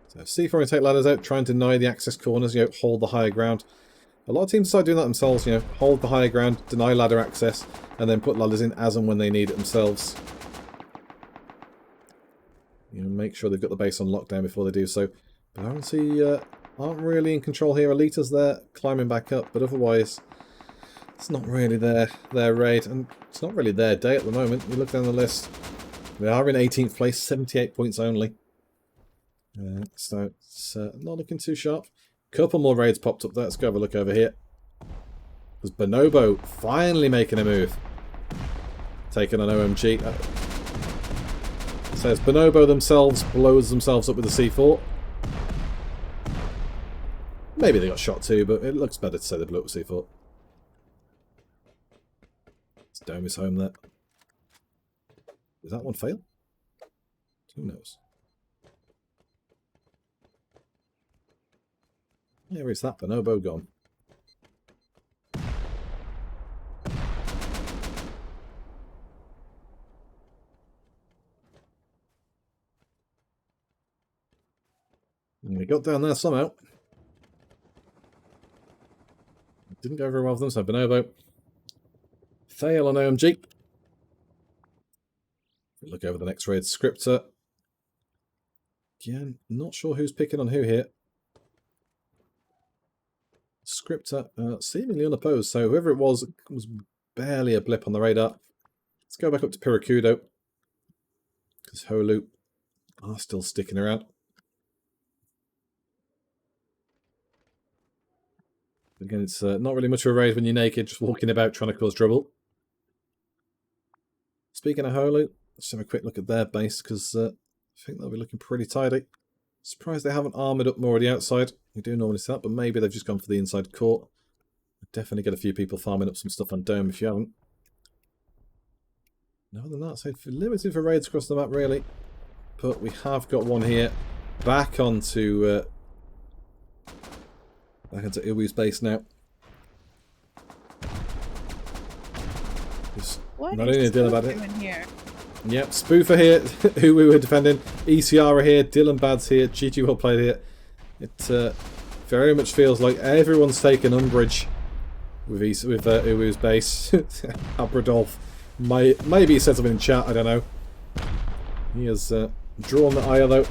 Speaker 1: So C4 and take ladders out, try and deny the access corners, you know, hold the higher ground. A lot of teams decide doing that themselves, you know, hold the higher ground, deny ladder access, and then put ladders in as and when they need it themselves. You know, make sure they've got the base on lockdown before they do so. But RNC aren't really in control here. Elita's there, climbing back up, but otherwise, it's not really their raid, and it's not really their day at the moment. You look down the list, they are in 18th place, 78 points only. So it's not looking too sharp. Couple more raids popped up there. Let's go have a look over here. There's Bonobo finally making a move. Taking an OMG. Says Bonobo themselves blows themselves up with a C4. Maybe they got shot too, but it looks better to say they blew up with C4. Let's dome his home there. Did that one fail? Who knows? Where is that Bonobo gone? And we got down there somehow. Didn't go very well with them, so Bonobo. Fail on OMG. Look over the next raid. Scripter. Again, not sure who's picking on who here. Scripter, seemingly unopposed, so whoever it was barely a blip on the radar. Let's go back up to Piracudo, because Holu are still sticking around. But again, it's not really much of a raid when you're naked, just walking about trying to cause trouble. Speaking of Holu, let's have a quick look at their base, because I think they'll be looking pretty tidy. Surprised they haven't armoured up more of the outside. We do normally see that, but maybe they've just gone for the inside court. Definitely get a few people farming up some stuff on Dome if you haven't. No, other than that, so limited for raids across the map really. But we have got one here back onto Back into Uwu's base now. Just
Speaker 2: What
Speaker 1: not
Speaker 2: is
Speaker 1: only Dylan
Speaker 2: Spoof
Speaker 1: Bad
Speaker 2: doing here?
Speaker 1: Yep, Spoofer here, Uwu are defending. ECR are here, Dylan Bad's here, GG well played here. It very much feels like everyone's taken umbrage with Uwu's base. Abradolf maybe he said something in chat, I don't know. He has drawn the ire though.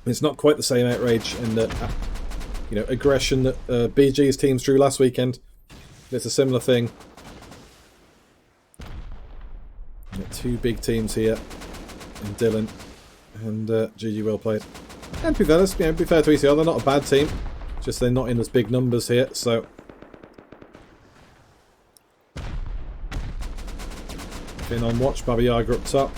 Speaker 1: It's not quite the same outrage and aggression that BG's teams drew last weekend. It's a similar thing. Got two big teams here, and Dylan and GG well played. And to be fair, be fair to ECR, they're not a bad team. Just they're not in as big numbers here, so. Been on watch, Baba Yaga up top.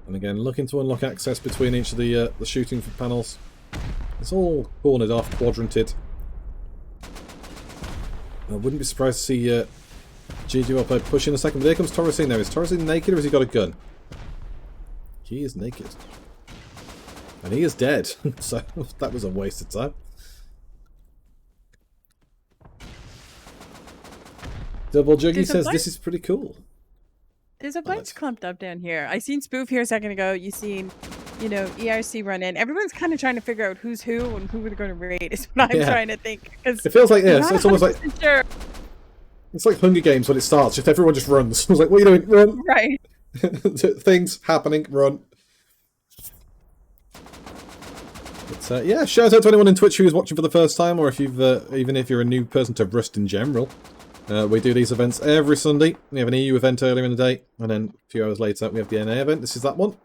Speaker 1: And again, looking to unlock access between each of the shooting panels. It's all cornered off, quadranted. I wouldn't be surprised to see GG well played push in a second, but here comes Torresine now. Is Torresine naked or has he got a gun? He is naked. And he is dead, so that was a waste of time. Double Juggy says this is pretty cool.
Speaker 2: There's a bunch clumped up down here. I seen Spoof here a second ago. You seen, ERC run in. Everyone's kind of trying to figure out who's who and who we're going to raid. Is what I'm trying to think.
Speaker 1: It feels like it's almost like
Speaker 2: sure.
Speaker 1: It's like Hunger Games when it starts. Just everyone just runs. I was like, "What are you doing? Run!"
Speaker 2: Right.
Speaker 1: Things happening. Run. But yeah, shout out to anyone in Twitch who's watching for the first time, or if you've even if you're a new person to Rust in general. We do these events every Sunday. We have an EU event earlier in the day, and then a few hours later we have the NA event. This is that one.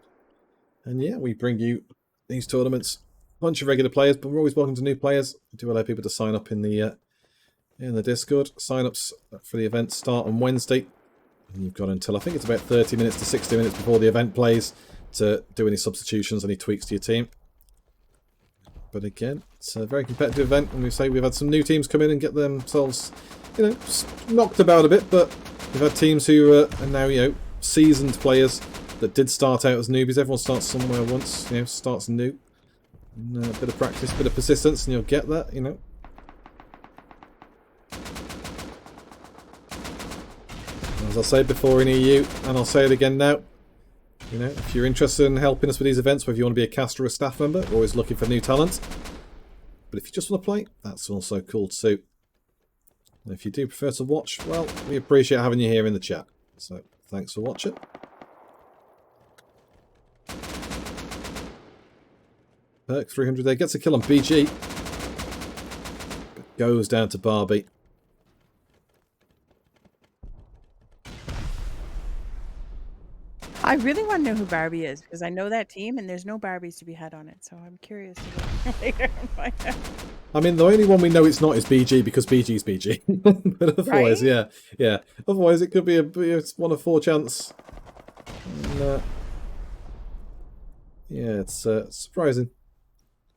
Speaker 1: And yeah, we bring you these tournaments. A bunch of regular players, but we're always welcome to new players. We do allow people to sign up in the Discord. Sign-ups for the event start on Wednesday. And you've got until, I think it's about 30 minutes to 60 minutes before the event plays to do any substitutions, any tweaks to your team. But again, it's a very competitive event, and we say we've had some new teams come in and get themselves, knocked about a bit, but we've had teams who are now, seasoned players that did start out as newbies. Everyone starts somewhere once, starts new. And, a bit of practice, a bit of persistence, and you'll get that, As I said before in EU, and I'll say it again now, if you're interested in helping us with these events, whether you want to be a caster or a staff member, we're always looking for new talent. But if you just want to play, that's also cool too. And if you do prefer to watch, well, we appreciate having you here in the chat. So, thanks for watching. Perk 300 there, gets a kill on BG. But goes down to Barbie.
Speaker 2: I really want to know who Barbie is, because I know that team and there's no Barbies to be had on it, so I'm curious to go later and find out.
Speaker 1: I mean, the only one we know it's not is BG, because BG's BG. But otherwise,
Speaker 2: right?
Speaker 1: yeah. Otherwise, it could be a 1 of 4 chance. And, yeah, it's surprising.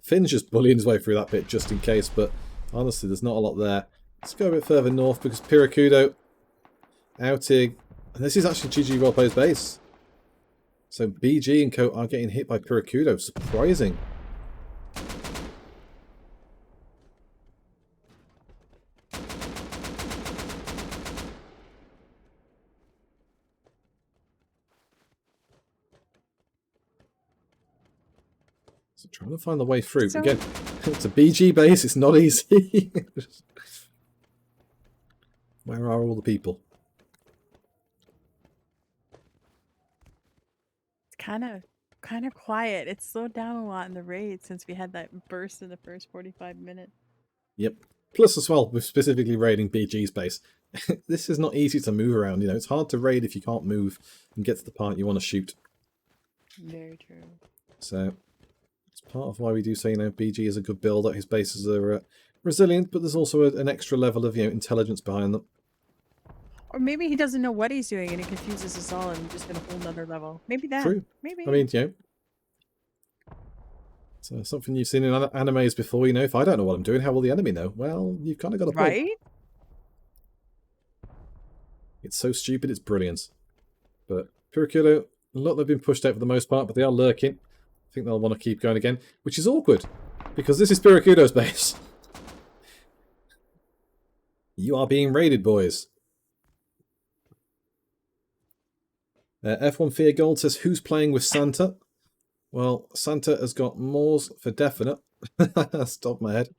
Speaker 1: Finn's just bullying his way through that bit just in case, but honestly, there's not a lot there. Let's go a bit further north, because Piracudo, Outig, and this is actually GG Roleplay's base. So BG and Co are getting hit by Piracudo. Surprising. So trying to find the way through.
Speaker 2: So,
Speaker 1: again, it's a BG base. It's not easy. Where are all the people?
Speaker 2: kind of quiet. It's slowed down a lot in the raid since we had that burst in the first 45 minutes.
Speaker 1: Yep. Plus as well, we're specifically raiding BG's base. This is not easy to move around, it's hard to raid if you can't move and get to the part you want to shoot.
Speaker 2: Very true.
Speaker 1: So, it's part of why we do say, BG is a good builder. His bases are resilient, but there's also an extra level of, intelligence behind them.
Speaker 2: Or maybe he doesn't know what he's doing and it confuses us all and just in a whole nother level. Maybe that.
Speaker 1: True.
Speaker 2: Maybe.
Speaker 1: I mean, So something you've seen in animes before, you know, if I don't know what I'm doing, how will the enemy know? Well, you've kind of got a point.
Speaker 2: Right?
Speaker 1: It's so stupid, it's brilliant. But Pyrrhuculo, look, they've been pushed out for the most part, but they are lurking. I think they'll want to keep going again, which is awkward, because this is Pyrrhuculo's base. You are being raided, boys. F1 Fear Gold says, who's playing with Santa? Well, Santa has got Moors for definite. Stop my head.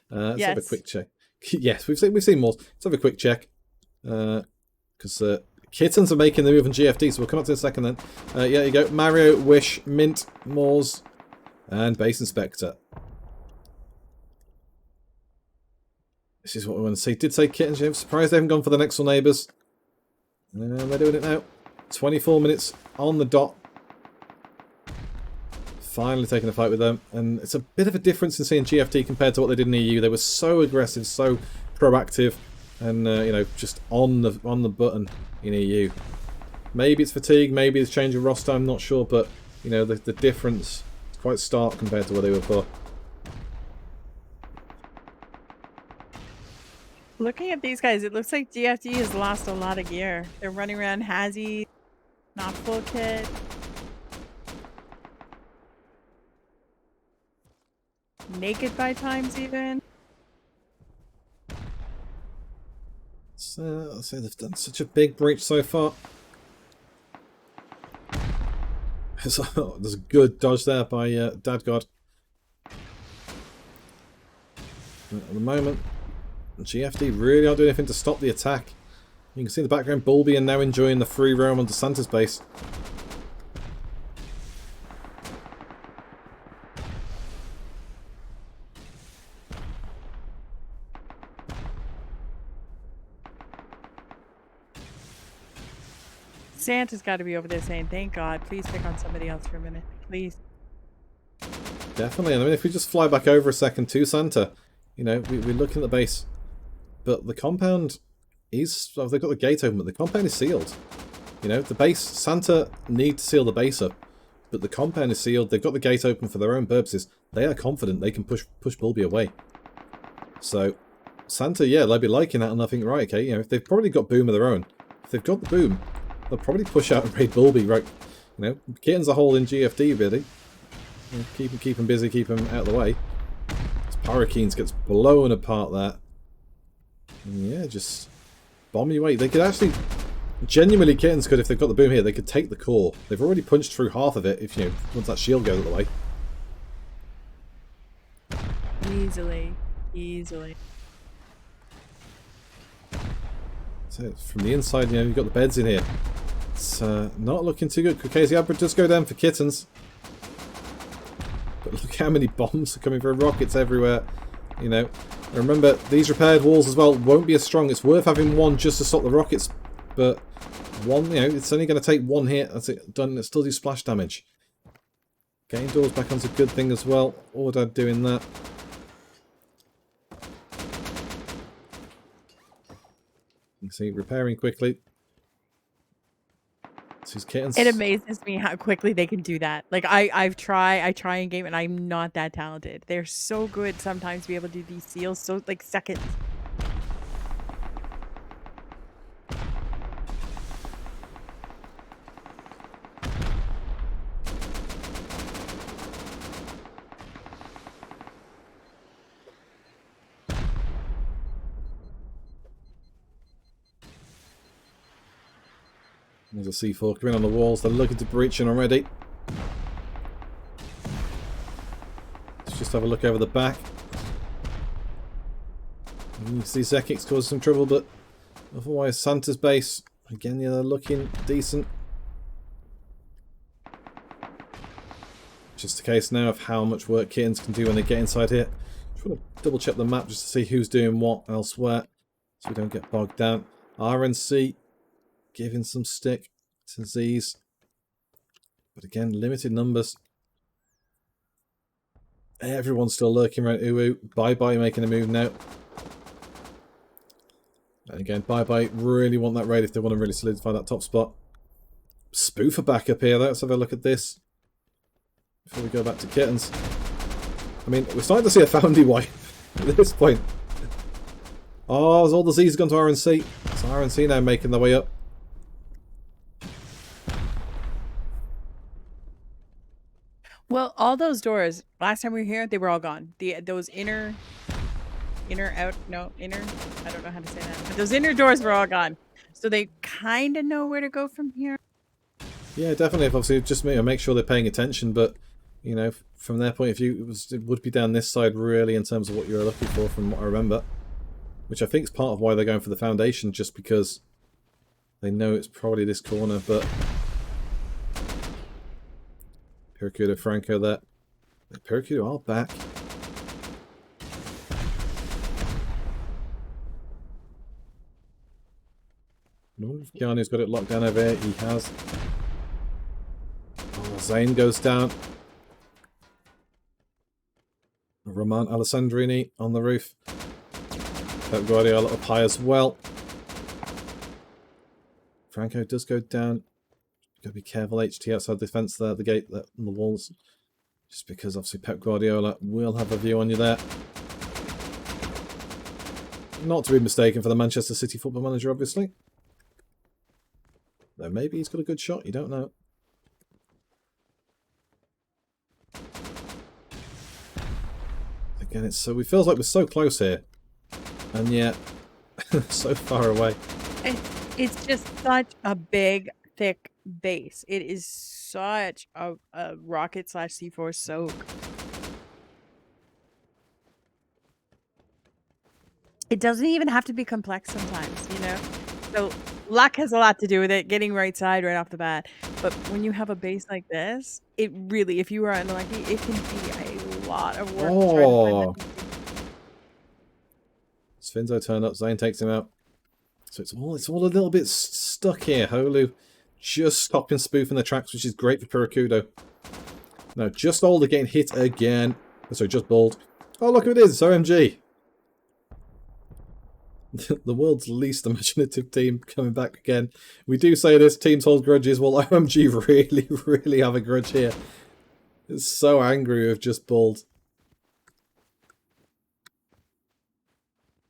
Speaker 1: Let's have a quick check. Yes, we've seen Moors. Let's have a quick check. Because Kittens are making the move on GFD, so we'll come up to in a second then. Yeah, you go. Mario, Wish, Mint, Moors, and Base Inspector. This is what we want to see. Did say Kittens. I'm surprised they haven't gone for the next door neighbours. They're doing it now. 24 minutes on the dot. Finally taking a fight with them. And it's a bit of a difference in seeing GFD compared to what they did in EU. They were so aggressive, so proactive, and you know, just on the button in EU. Maybe it's fatigue, maybe it's change of roster, I'm not sure, but you know, the difference is quite stark compared to what they were for.
Speaker 2: Looking at these guys, it looks like GFD has lost a lot of gear. They're running around Hazzy, not full kit. Naked by times even.
Speaker 1: So, I'll say they've done such a big breach so far. There's a good dodge there by Dad God. At the moment, GFD really aren't doing anything to stop the attack. You can see in the background, Bulby are now enjoying the free roam onto Santa's base.
Speaker 2: Santa's got to be over there saying, thank God, please pick on somebody else for a minute, please.
Speaker 1: Definitely. I mean, if we just fly back over a second to Santa, you know, we're looking at the base. But the compound is... Well, they've got the gate open, but the compound is sealed. You know, the base... Santa need to seal the base up. But the compound is sealed. They've got the gate open for their own purposes. They are confident they can push Bulby away. So, Santa, yeah, they'll be liking that, and I think, right, okay, you know, if they've probably got boom of their own. If they've got the boom, they'll probably push out and raid Bulby, right? You know, Kitten's a hole in GFD, really. You know, keep him busy, keep him out of the way. Pyrokeens gets blown apart there. And yeah, just bomb you away. They could actually... Genuinely, Kittens could, if they've got the boom here, they could take the core. They've already punched through half of it, if, you know, once that shield goes out of the way.
Speaker 2: Easily. Easily.
Speaker 1: So, from the inside, you know, you've got the beds in here. It's not looking too good. Kazelrov does go down for Kittens. But look how many bombs are coming through, rockets everywhere. You know, and remember, these repaired walls as well won't be as strong. It's worth having one just to stop the rockets. But one, you know, it's only going to take one hit. That's it, done. It still do splash damage. Getting doors back on's a good thing as well. Order doing that. You can see, repairing quickly. These Kittens.
Speaker 2: It amazes me how quickly they can do that. Like I try in game and I'm not that talented. They're so good sometimes to be able to do these seals so like seconds.
Speaker 1: There's a C4 coming on the walls. They're looking to breach in already. Let's just have a look over the back. You see Zekic's caused some trouble, but otherwise Santa's base, again, yeah, they're looking decent. Just a case now of how much work Kittens can do when they get inside here. Just want to double check the map just to see who's doing what elsewhere, so we don't get bogged down. RNC giving some stick to Z's. But again, limited numbers. Everyone's still lurking around Uwu. Bye-bye making a move now. And again, Bye-bye really want that raid if they want to really solidify that top spot. Spoofer back up here though. Let's have a look at this before we go back to Kittens. I mean, we're starting to see a foundry wipe at this point. Oh, has all the Z's gone to RNC? It's RNC now making their way up.
Speaker 2: Well, all those doors, last time we were here, they were all gone. Those inner, I don't know how to say that. But those inner doors were all gone. So they kind of know where to go from here.
Speaker 1: Yeah, definitely. Obviously, just make sure they're paying attention. But, you know, from their point of view, it would be down this side, really, in terms of what you're looking for, from what I remember. Which I think is part of why they're going for the foundation, just because they know it's probably this corner, but... Piracudo, Franco there. Piracudo are back. I wonder if Keanu's got it locked down over here. He has. Oh, Zane goes down. Roman Alessandrini on the roof. Pep Guardiola up high as well. Franco does go down. Gotta be careful, HT outside the defence there, the gate there, on the walls. Just because obviously Pep Guardiola will have a view on you there. Not to be mistaken for the Manchester City football manager, obviously. Though maybe he's got a good shot, you don't know. Again, it feels like we're so close here. And yet, so far away.
Speaker 2: It's just such a big, thick base. It is such a rocket / C4 soak. It doesn't even have to be complex sometimes, you know? So luck has a lot to do with it, getting right side right off the bat. But when you have a base like this, it really, if you are unlucky, it can be a lot of work to try to find that.
Speaker 1: Sfinzo turned up, Zane takes him out. So it's all a little bit stuck here. Holu just stopping spoofing the tracks, which is great for Piracudo. Now, Just Older getting hit again. Oh, sorry, Just Bald. Oh, look who it is. It's OMG. The world's least imaginative team coming back again. We do say this, teams hold grudges. Well, OMG really, really have a grudge here. It's so angry with Just Bald.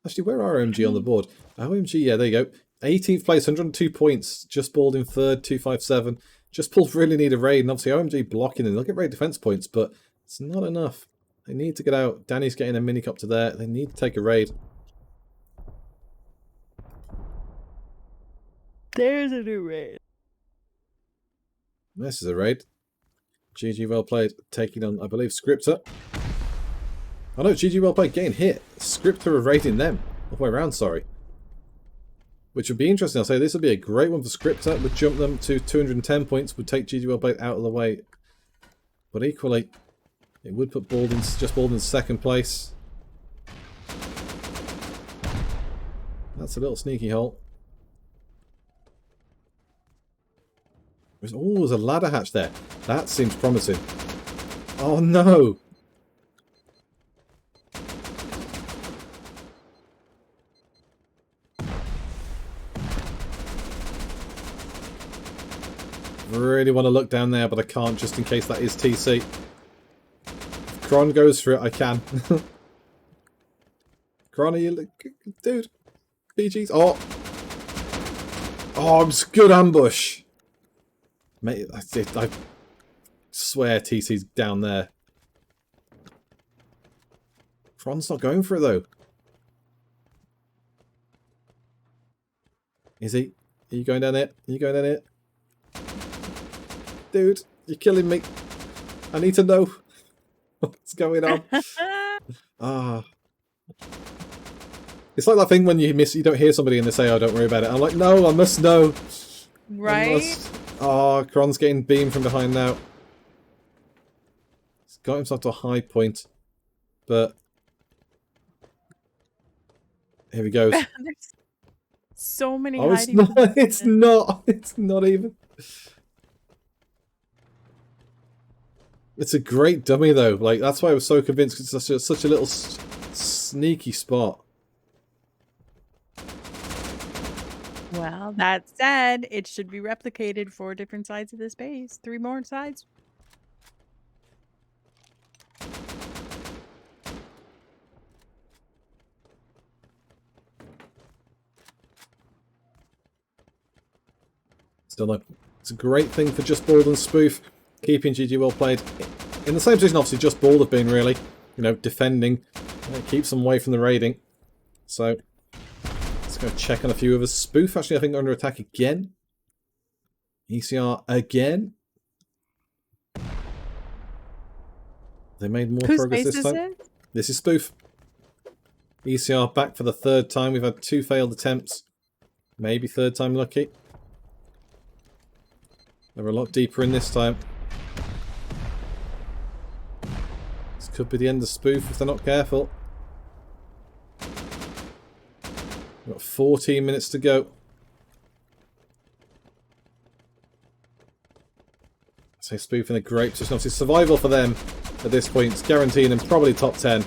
Speaker 1: Actually, where are OMG on the board? OMG, yeah, there you go. 18th place, 102 points. Just Bald in third, 257. Just Bald really need a raid, and obviously OMG blocking them. They'll get raid defense points, but it's not enough. They need to get out. Danny's getting a minicopter there. They need to take a raid.
Speaker 2: There's a new raid.
Speaker 1: This is a raid. GG well played. Taking on, I believe, Scripter. Oh no, GG well played. Getting hit. Scripter are raiding them. All the way around, sorry. Which would be interesting. I'll say this would be a great one for Scripter. Would jump them to 210 points. Would take GG well played out of the way. But equally, it would put Just Bald in second place. That's a little sneaky hole. Oh, there's a ladder hatch there. That seems promising. Oh no! Really want to look down there, but I can't just in case that is TC. If Kron goes for it, I can. Kron, are you... Dude. BG's... Oh! Oh, it's a good ambush! Mate, I swear TC's down there. Kron's not going for it, though. Is he? Are you going down it? Are you going down it? Dude, you're killing me. I need to know what's going on. Ah. It's like that thing when you don't hear somebody and they say, oh, don't worry about it. I'm like, no, I must know.
Speaker 2: Right?
Speaker 1: Oh, Kron's getting beamed from behind now. He's got himself to a high point. But here he goes.
Speaker 2: There's so many
Speaker 1: Oh,
Speaker 2: hiding.
Speaker 1: it's not. It's not even. It's a great dummy though. Like that's why I was so convinced. It's such a little sneaky spot.
Speaker 2: Well, that said, it should be replicated 4 different sides of this base. 3 more sides.
Speaker 1: Still, though, it's a great thing for Just Bald and Spoof. Keeping GG well played in the same position, obviously, Just Bald have been really, defending. It keeps them away from the raiding. So, let's go check on a few of us. Spoof, actually, I think, under attack again. ECR again. They made more
Speaker 2: Whose
Speaker 1: progress
Speaker 2: base
Speaker 1: this
Speaker 2: is
Speaker 1: time.
Speaker 2: it?
Speaker 1: This is Spoof. ECR back for the third time. We've had 2 failed attempts. Maybe third time lucky. They're a lot deeper in this time. This could be the end of Spoof if they're not careful. We've got 14 minutes to go. So Spoof in a great position. Obviously survival for them at this point is guaranteeing them probably top 10.